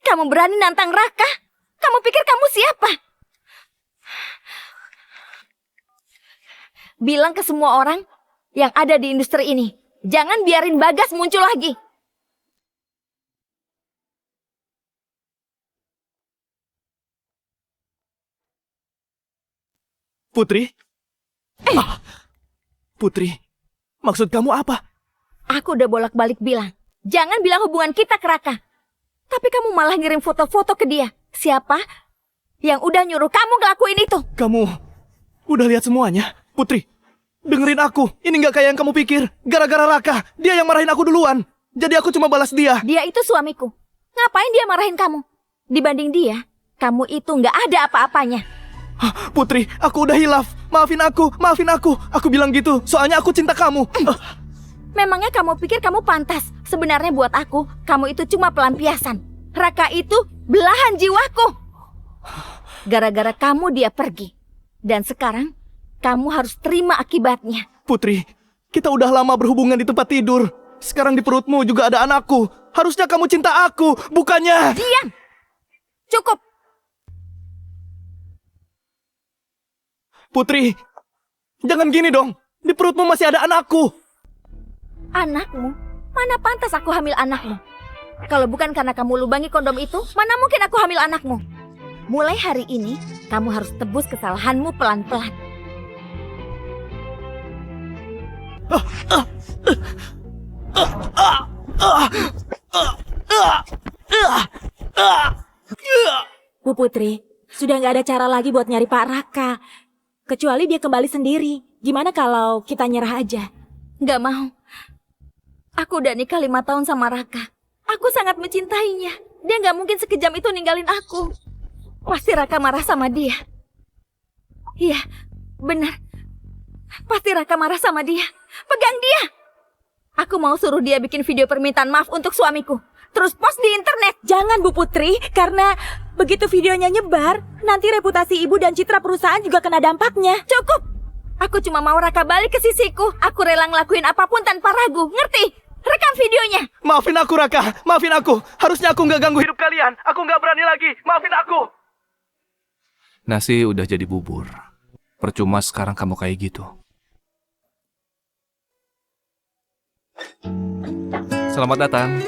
[SPEAKER 6] kamu berani nantang Raka? Kamu pikir kamu siapa? Bilang ke semua orang yang ada di industri ini, jangan biarin Bagas muncul lagi.
[SPEAKER 4] Putri? Putri, maksud kamu apa?
[SPEAKER 6] Aku udah bolak-balik bilang, jangan bilang hubungan kita ke Raka. Tapi kamu malah ngirim foto-foto ke dia. Siapa yang udah nyuruh kamu ngelakuin itu?
[SPEAKER 4] Kamu udah lihat semuanya? Putri, dengerin aku. Ini nggak kayak yang kamu pikir. Gara-gara Raka, dia yang marahin aku duluan. Jadi aku cuma balas dia.
[SPEAKER 6] Dia itu suamiku. Ngapain dia marahin kamu? Dibanding dia, kamu itu nggak ada apa-apanya.
[SPEAKER 4] Putri, aku udah hilaf. Maafin aku, maafin aku. Aku bilang gitu, soalnya aku cinta kamu.
[SPEAKER 6] Memangnya kamu pikir kamu pantas? Sebenarnya buat aku, kamu itu cuma pelampiasan. Raka itu belahan jiwaku. Gara-gara kamu dia pergi. Dan sekarang, kamu harus terima akibatnya.
[SPEAKER 4] Putri, kita udah lama berhubungan di tempat tidur. Sekarang di perutmu juga ada anakku. Harusnya kamu cinta aku, bukannya...
[SPEAKER 6] Diam! Cukup!
[SPEAKER 4] Putri, jangan gini dong. Di perutmu masih ada anakku.
[SPEAKER 6] Anakmu? Mana pantas aku hamil anakmu? Kalau bukan karena kamu lubangi kondom itu, mana mungkin aku hamil anakmu? Mulai hari ini, kamu harus tebus kesalahanmu pelan-pelan. Bu Putri, sudah nggak ada cara lagi buat nyari Pak Raka. Kecuali dia kembali sendiri. Gimana kalau kita nyerah aja? Nggak mau. Aku udah nikah 5 tahun sama Raka. Aku sangat mencintainya. Dia nggak mungkin sekejam itu ninggalin aku. Pasti Raka marah sama dia. Iya, benar. Pasti Raka marah sama dia. Pegang dia. Aku mau suruh dia bikin video permintaan maaf untuk suamiku. Terus post di internet. Jangan Bu Putri, karena begitu videonya nyebar, nanti reputasi ibu dan citra perusahaan juga kena dampaknya. Cukup. Aku cuma mau Raka balik ke sisiku. Aku rela ngelakuin apapun tanpa ragu. Ngerti? Rekam videonya.
[SPEAKER 4] Maafin aku, Raka. Maafin aku. Harusnya aku nggak ganggu hidup kalian. Aku nggak berani lagi. Maafin aku.
[SPEAKER 2] Nasi udah jadi bubur. Percuma sekarang kamu kayak gitu. Selamat datang.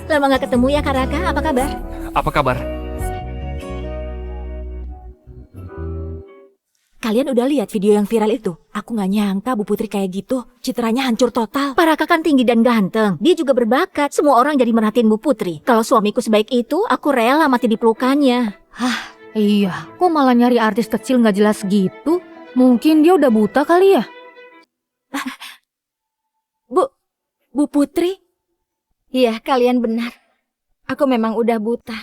[SPEAKER 7] Lama nggak ketemu ya Kak Raka, apa kabar?
[SPEAKER 2] Apa kabar?
[SPEAKER 6] Kalian udah lihat video yang viral itu? Aku nggak nyangka Bu Putri kayak gitu. Citranya hancur total.
[SPEAKER 7] Pak Raka kan tinggi dan ganteng. Dia juga berbakat. Semua orang jadi merhatiin Bu Putri. Kalau suamiku sebaik itu, aku rela mati di pelukannya.
[SPEAKER 5] Hah, iya. Kok malah nyari artis kecil nggak jelas gitu? Mungkin dia udah buta kali ya?
[SPEAKER 6] Bu Putri?
[SPEAKER 1] Iya, kalian benar. Aku memang udah buta.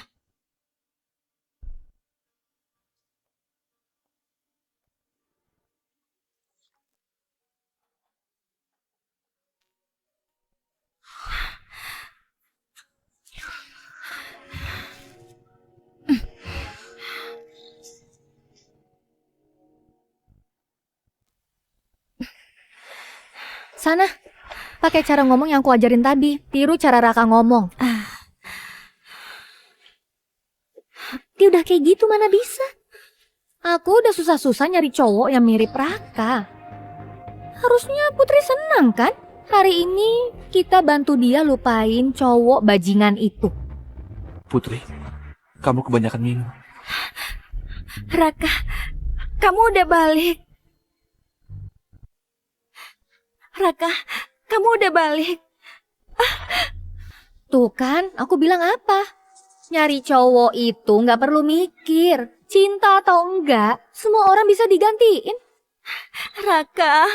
[SPEAKER 5] Sana, pakai cara ngomong yang aku ajarin tadi. Tiru cara Raka ngomong.
[SPEAKER 7] Dia udah kayak gitu mana bisa?
[SPEAKER 5] Aku udah susah-susah nyari cowok yang mirip Raka. Harusnya Putri senang kan? Hari ini kita bantu dia lupain cowok bajingan itu.
[SPEAKER 2] Putri, kamu kebanyakan minum.
[SPEAKER 1] Raka, kamu udah balik. Raka, kamu udah balik.
[SPEAKER 5] Tuh kan, aku bilang apa? Nyari cowok itu nggak perlu mikir. Cinta atau enggak, semua orang bisa digantiin.
[SPEAKER 1] Raka,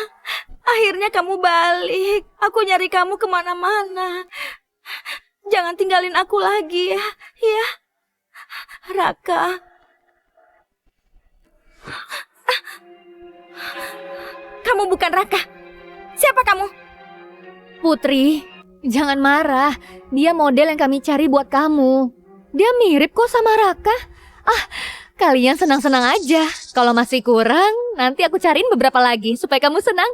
[SPEAKER 1] akhirnya kamu balik. Aku nyari kamu kemana-mana. Jangan tinggalin aku lagi ya. Ya, Raka. Kamu bukan Raka. Siapa kamu?
[SPEAKER 5] Putri, jangan marah. Dia model yang kami cari buat kamu. Dia mirip kok sama Raka. Kalian senang-senang aja. Kalau masih kurang, nanti aku cariin beberapa lagi supaya kamu senang.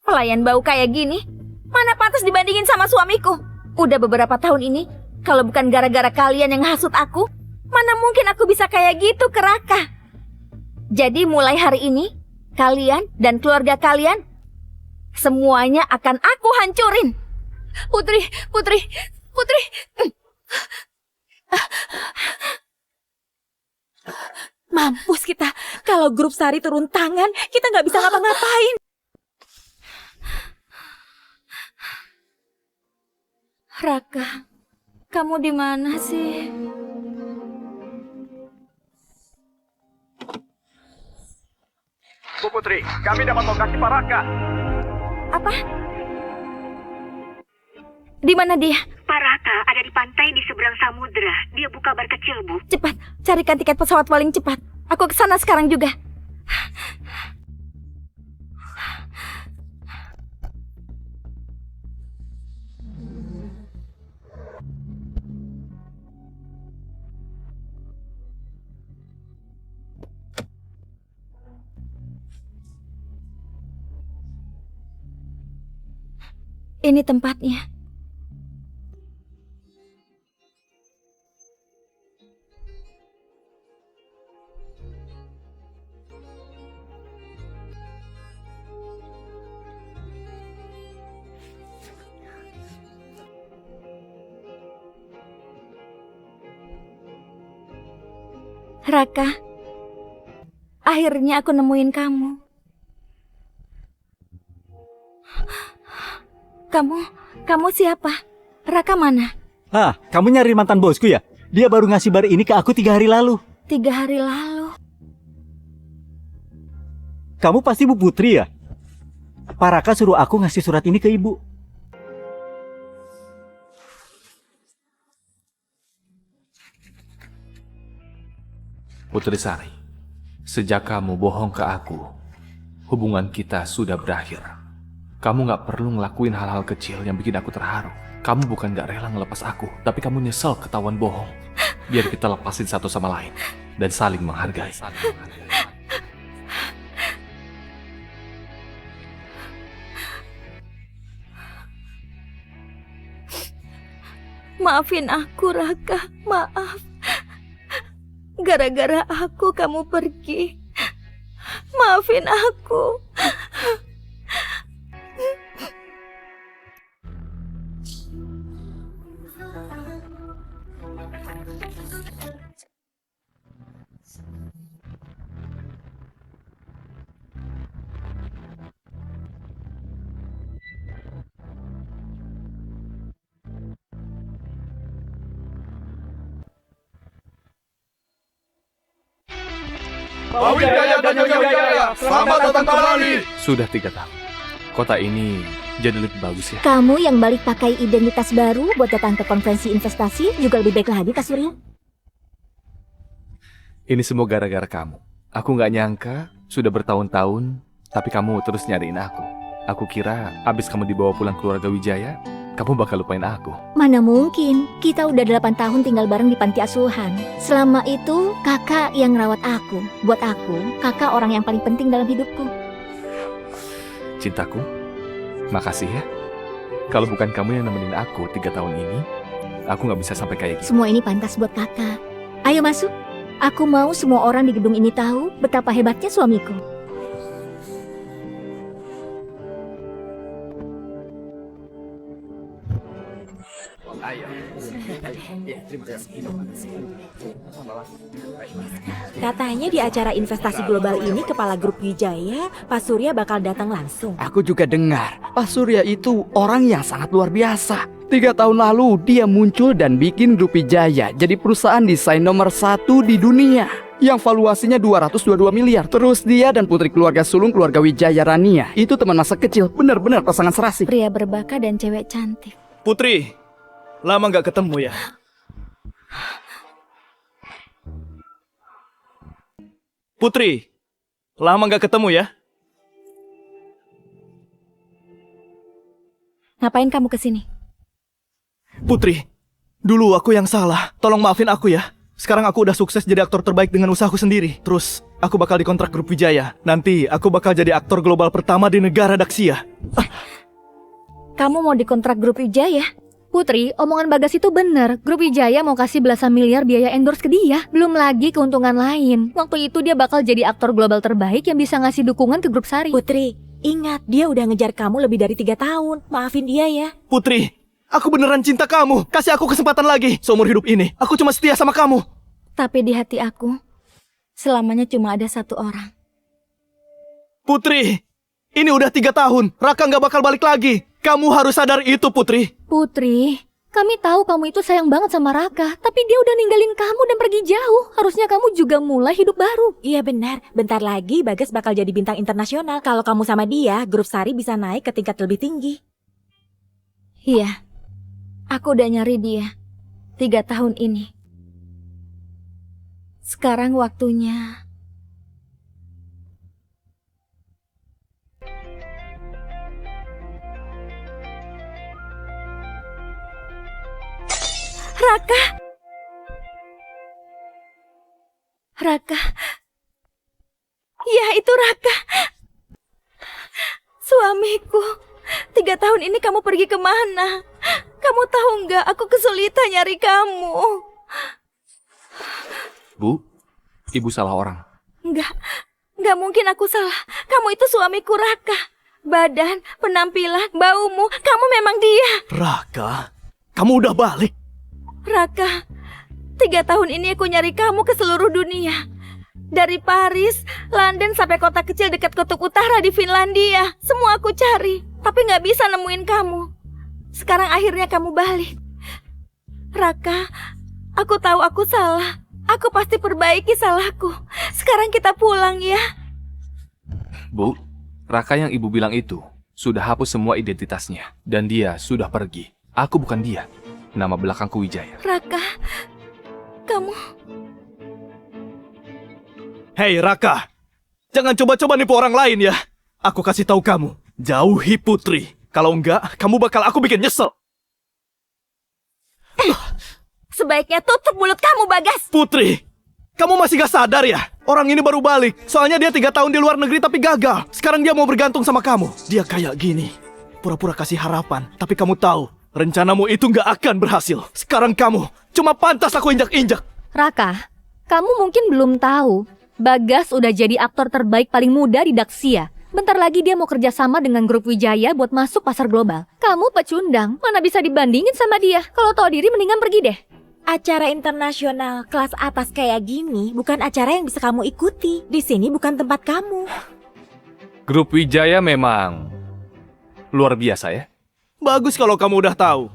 [SPEAKER 1] Pelayan bau kayak gini, mana pantas dibandingin sama suamiku. Udah beberapa tahun ini, kalau bukan gara-gara kalian yang hasut aku, mana mungkin aku bisa kayak gitu ke Raka. Jadi mulai hari ini, kalian dan keluarga kalian, semuanya akan aku hancurin.
[SPEAKER 5] Putri.
[SPEAKER 6] Mampus kita. Kalau grup Sari turun tangan, kita nggak bisa ngapa-ngapain.
[SPEAKER 1] Raka, kamu di mana sih?
[SPEAKER 9] Bu Putri, kami dapat lokasi Pak Raka.
[SPEAKER 1] Apa? Di mana dia?
[SPEAKER 12] Pak Raka ada di pantai di seberang samudera. Dia buka bar kecil, Bu.
[SPEAKER 1] Cepat, carikan tiket pesawat paling cepat. Aku ke sana sekarang juga. Ini tempatnya. Raka, akhirnya aku nemuin kamu. Kamu siapa? Raka mana?
[SPEAKER 10] Kamu nyari mantan bosku ya? Dia baru ngasih bar ini ke aku 3 hari lalu.
[SPEAKER 1] 3 hari lalu?
[SPEAKER 10] Kamu pasti Bu Putri ya? Pak Raka suruh aku ngasih surat ini ke ibu.
[SPEAKER 2] Putri Sari, sejak kamu bohong ke aku, hubungan kita sudah berakhir. Kamu gak perlu ngelakuin hal-hal kecil yang bikin aku terharu. Kamu bukan gak rela ngelepas aku, tapi kamu nyesel ketahuan bohong. Biar kita lepasin satu sama lain dan saling menghargai.
[SPEAKER 6] Maafin aku, Raka. Maaf. Gara-gara aku kamu pergi. Maafin aku.
[SPEAKER 9] Pak Wijaya dan Nyonya Wijaya, selamat datang kembali.
[SPEAKER 2] Sudah 3 tahun. Kota ini jadi lebih bagus ya.
[SPEAKER 7] Kamu yang balik pakai identitas baru buat datang ke konferensi investasi juga lebih baik lagi, Kak Surya.
[SPEAKER 2] Ini semua gara-gara kamu. Aku nggak nyangka sudah bertahun-tahun, tapi kamu terus nyariin aku. Aku kira abis kamu dibawa pulang keluarga Wijaya, kamu bakal lupain aku.
[SPEAKER 7] Mana mungkin, kita udah 8 tahun tinggal bareng di panti asuhan. Selama itu, kakak yang ngerawat aku. Buat aku, kakak orang yang paling penting dalam hidupku.
[SPEAKER 2] Cintaku, makasih ya. Kalau bukan kamu yang nemenin aku 3 tahun ini, aku nggak bisa sampai kayak gini.
[SPEAKER 7] Semua ini pantas buat kakak. Ayo masuk. Aku mau semua orang di gedung ini tahu betapa hebatnya suamiku.
[SPEAKER 6] Katanya di acara investasi global ini Kepala Grup Wijaya, Pak Surya bakal datang langsung.
[SPEAKER 11] Aku juga dengar, Pak Surya itu orang yang sangat luar biasa. 3 tahun lalu dia muncul dan bikin Grup Wijaya jadi perusahaan desain nomor 1 di dunia yang valuasinya 222 miliar. Terus dia dan putri keluarga sulung keluarga Wijaya Rania itu teman masa kecil, benar-benar pasangan serasi.
[SPEAKER 6] Pria berbakat dan cewek cantik.
[SPEAKER 4] Putri, lama nggak ketemu ya? Putri, lama nggak ketemu ya?
[SPEAKER 6] Ngapain kamu kesini?
[SPEAKER 4] Putri, dulu aku yang salah. Tolong maafin aku ya. Sekarang aku udah sukses jadi aktor terbaik dengan usahaku sendiri. Terus, aku bakal dikontrak Grup Wijaya. Nanti, aku bakal jadi aktor global pertama di negara Daxia.
[SPEAKER 6] Kamu mau dikontrak Grup Wijaya?
[SPEAKER 5] Putri, omongan Bagas itu bener. Grup Wijaya mau kasih belasan miliar biaya endorse ke dia. Belum lagi keuntungan lain. Waktu itu dia bakal jadi aktor global terbaik yang bisa ngasih dukungan ke Grup Sari.
[SPEAKER 6] Putri, ingat dia udah ngejar kamu lebih dari 3 tahun. Maafin dia ya.
[SPEAKER 4] Putri, aku beneran cinta kamu. Kasih aku kesempatan lagi. Seumur hidup ini, aku cuma setia sama kamu.
[SPEAKER 6] Tapi di hati aku, selamanya cuma ada 1 orang.
[SPEAKER 4] Putri, ini udah 3 tahun. Raka nggak bakal balik lagi. Kamu harus sadar itu, Putri.
[SPEAKER 5] Putri, kami tahu kamu itu sayang banget sama Raka, tapi dia udah ninggalin kamu dan pergi jauh. Harusnya kamu juga mulai hidup baru.
[SPEAKER 6] Iya benar, bentar lagi Bagas bakal jadi bintang internasional. Kalau kamu sama dia, Grup Sari bisa naik ke tingkat lebih tinggi. Iya, aku udah nyari dia 3 tahun ini. Sekarang waktunya. Raka. Raka. Ya, itu Raka. Suamiku. 3 tahun ini kamu pergi kemana? Kamu tahu nggak, aku kesulitan nyari kamu.
[SPEAKER 2] Bu, ibu salah orang.
[SPEAKER 6] Nggak mungkin aku salah. Kamu itu suamiku, Raka. Badan, penampilan, baumu, kamu memang dia.
[SPEAKER 4] Raka, kamu udah balik?
[SPEAKER 6] Raka, 3 tahun ini aku nyari kamu ke seluruh dunia. Dari Paris, London sampai kota kecil dekat kutub utara di Finlandia. Semua aku cari, tapi nggak bisa nemuin kamu. Sekarang akhirnya kamu balik. Raka, aku tahu aku salah. Aku pasti perbaiki salahku. Sekarang kita pulang ya.
[SPEAKER 2] Bu, Raka yang ibu bilang itu sudah hapus semua identitasnya. Dan dia sudah pergi. Aku bukan dia. Nama belakangku Wijaya.
[SPEAKER 6] Raka, kamu...
[SPEAKER 4] Hei Raka, jangan coba-coba nipu orang lain ya. Aku kasih tahu kamu, jauhi Putri. Kalau enggak, kamu bakal aku bikin nyesel.
[SPEAKER 6] Sebaiknya tutup mulut kamu, Bagas.
[SPEAKER 4] Putri, kamu masih gak sadar ya? Orang ini baru balik. Soalnya dia 3 tahun di luar negeri tapi gagal. Sekarang dia mau bergantung sama kamu. Dia kayak gini, pura-pura kasih harapan. Tapi kamu tahu, Rencanamu itu nggak akan berhasil. Sekarang kamu cuma pantas aku injak-injak.
[SPEAKER 5] Raka, kamu mungkin belum tahu, Bagas udah jadi aktor terbaik paling muda di Daxia. Bentar lagi dia mau kerjasama dengan grup Wijaya buat masuk pasar global. Kamu pecundang, mana bisa dibandingin sama dia. Kalau tahu diri mendingan pergi deh.
[SPEAKER 6] Acara internasional kelas atas kayak gini bukan acara yang bisa kamu ikuti. Di sini bukan tempat kamu.
[SPEAKER 2] Grup Wijaya memang luar biasa ya.
[SPEAKER 4] Bagus kalau kamu udah tahu.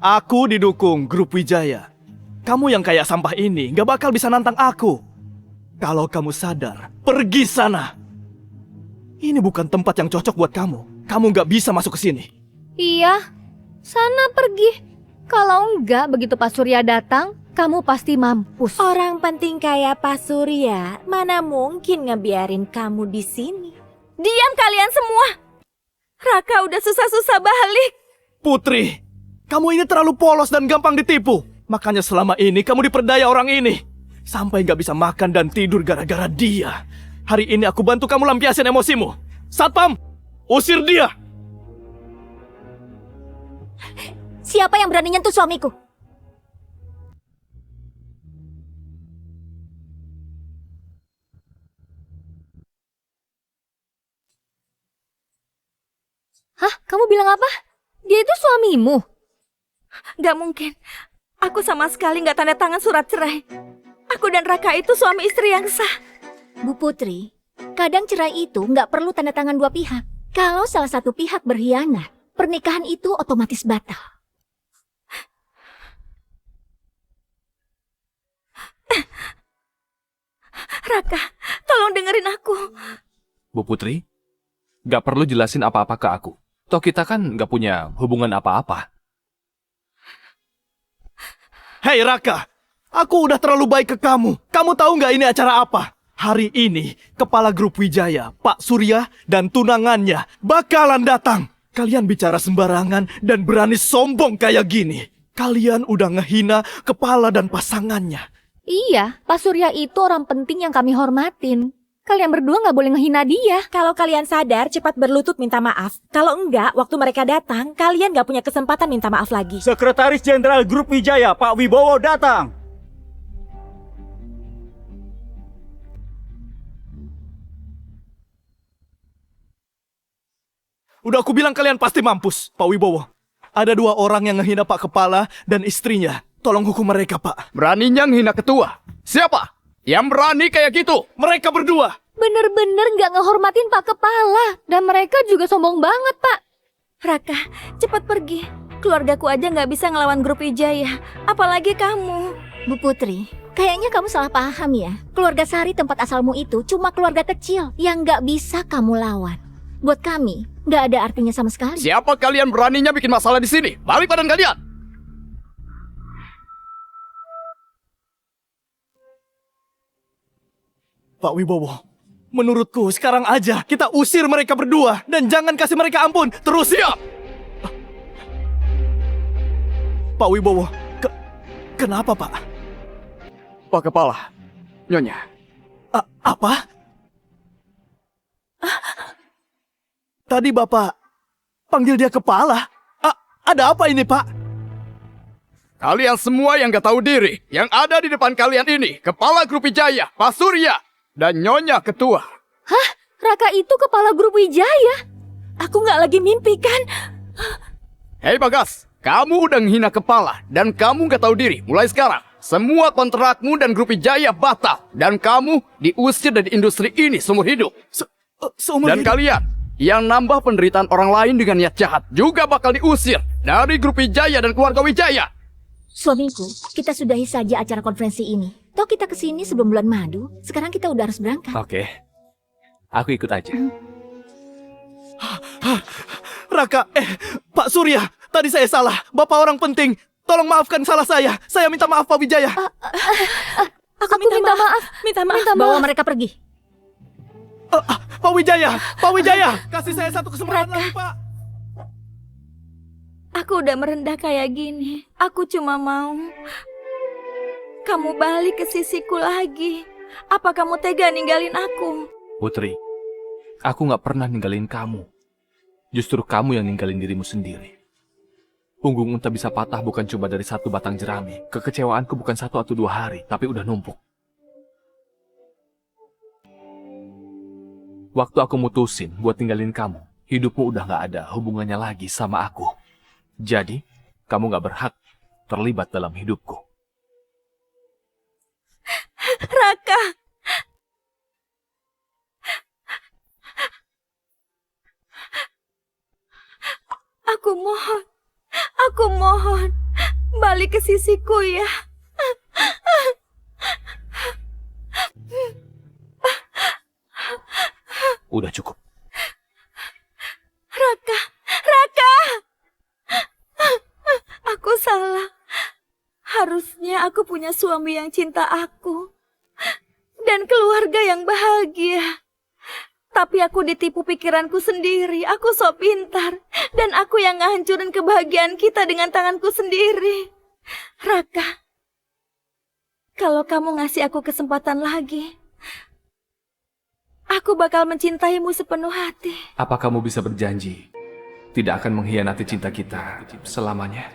[SPEAKER 4] Aku didukung grup Wijaya. Kamu yang kayak sampah ini nggak bakal bisa nantang aku. Kalau kamu sadar, pergi sana. Ini bukan tempat yang cocok buat kamu. Kamu nggak bisa masuk ke sini.
[SPEAKER 5] Iya, sana pergi. Kalau enggak, begitu Pak Surya datang, kamu pasti mampus.
[SPEAKER 6] Orang penting kayak Pak Surya, mana mungkin ngebiarin kamu di sini. Diam kalian semua. Raka udah susah-susah balik.
[SPEAKER 4] Putri, kamu ini terlalu polos dan gampang ditipu. Makanya selama ini kamu diperdaya orang ini. Sampai nggak bisa makan dan tidur gara-gara dia. Hari ini aku bantu kamu lampiasin emosimu. Satpam, usir dia.
[SPEAKER 7] Siapa yang berani nyentuh suamiku?
[SPEAKER 5] Hah? Kamu bilang apa? Dia itu suamimu?
[SPEAKER 6] Gak mungkin. Aku sama sekali gak tanda tangan surat cerai. Aku dan Raka itu suami istri yang sah.
[SPEAKER 7] Bu Putri, kadang cerai itu nggak perlu tanda tangan dua pihak. Kalau salah satu pihak berkhianat, pernikahan itu otomatis batal.
[SPEAKER 6] Raka, tolong dengerin aku.
[SPEAKER 2] Bu Putri, gak perlu jelasin apa-apa ke aku. Toh kita kan gak punya hubungan apa-apa.
[SPEAKER 4] Hei Raka, aku udah terlalu baik ke kamu. Kamu tahu nggak ini acara apa? Hari ini, kepala grup Wijaya, Pak Surya, dan tunangannya bakalan datang. Kalian bicara sembarangan dan berani sombong kayak gini. Kalian udah ngehina kepala dan pasangannya.
[SPEAKER 5] Iya, Pak Surya itu orang penting yang kami hormatin. Kalian berdua nggak boleh ngehina dia.
[SPEAKER 6] Kalau kalian sadar, cepat berlutut minta maaf. Kalau enggak, waktu mereka datang, kalian nggak punya kesempatan minta maaf lagi.
[SPEAKER 10] Sekretaris Jenderal Grup Wijaya, Pak Wibowo datang.
[SPEAKER 4] Udah aku bilang kalian pasti mampus, Pak Wibowo. Ada dua orang yang ngehina Pak Kepala dan istrinya. Tolong hukum mereka, Pak.
[SPEAKER 11] Beraninya ngehina ketua. Siapa yang berani kayak gitu?
[SPEAKER 4] Mereka berdua.
[SPEAKER 5] Bener-bener nggak ngehormatin Pak Kepala. Dan mereka juga sombong banget, Pak.
[SPEAKER 6] Raka, cepat pergi. Keluargaku aja nggak bisa ngelawan grup Wijaya. Apalagi kamu.
[SPEAKER 7] Bu Putri, kayaknya kamu salah paham ya. Keluarga Sari tempat asalmu itu cuma keluarga kecil yang nggak bisa kamu lawan. Buat kami, nggak ada artinya sama sekali.
[SPEAKER 11] Siapa kalian beraninya bikin masalah di sini? Balik badan kalian!
[SPEAKER 4] Pak Wibowo, menurutku sekarang aja kita usir mereka berdua. Dan jangan kasih mereka ampun. Terus siap! Pak Wibowo, kenapa Pak?
[SPEAKER 11] Pak Kepala, Nyonya.
[SPEAKER 4] Apa? Tadi Bapak panggil dia kepala. Ada apa ini, Pak?
[SPEAKER 11] Kalian semua yang gak tahu diri, yang ada di depan kalian ini, Kepala Grup Wijaya, Pak Surya, dan Nyonya Ketua.
[SPEAKER 5] Hah? Raka itu kepala grup Wijaya?
[SPEAKER 6] Aku nggak lagi mimpi kan?
[SPEAKER 11] Hei Bagas, kamu udah ngehina kepala, dan kamu gak tahu diri. Mulai sekarang, semua kontrakmu dan Grup Wijaya batal, dan kamu diusir dari industri ini seumur hidup. Dan kalian yang nambah penderitaan orang lain dengan niat jahat juga bakal diusir dari Grup Wijaya dan keluarga Wijaya.
[SPEAKER 7] Suamiku, kita sudahi saja acara konferensi ini. Toh kita kesini sebelum bulan madu, sekarang kita udah harus berangkat.
[SPEAKER 2] Oke, aku ikut aja.
[SPEAKER 4] Raka, Pak Surya, tadi saya salah. Bapak orang penting. Tolong maafkan salah saya. Saya minta maaf Pak Wijaya.
[SPEAKER 6] Aku minta maaf. Minta maaf.
[SPEAKER 7] Bawa mereka pergi.
[SPEAKER 4] Pak Wijaya, kasih saya satu kesempatan lagi, Pak.
[SPEAKER 6] Aku udah merendah kayak gini. Aku cuma mau kamu balik ke sisiku lagi. Apa kamu tega ninggalin aku?
[SPEAKER 2] Putri, aku gak pernah ninggalin kamu. Justru kamu yang ninggalin dirimu sendiri. Punggung unta bisa patah bukan cuma dari satu batang jerami. Kekecewaanku bukan 1 atau 2 hari, tapi udah numpuk. Waktu aku mutusin buat tinggalin kamu, hidupmu udah gak ada hubungannya lagi sama aku. Jadi, kamu gak berhak terlibat dalam hidupku.
[SPEAKER 6] Raka! Aku mohon, balik ke sisiku ya.
[SPEAKER 2] Udah cukup.
[SPEAKER 6] Raka! Aku salah. Harusnya aku punya suami yang cinta aku. Dan keluarga yang bahagia. Tapi aku ditipu pikiranku sendiri. Aku sok pintar. Dan aku yang ngehancurin kebahagiaan kita dengan tanganku sendiri. Raka, kalau kamu ngasih aku kesempatan lagi, aku bakal mencintaimu sepenuh hati.
[SPEAKER 2] Apa kamu bisa berjanji tidak akan mengkhianati cinta kita selamanya?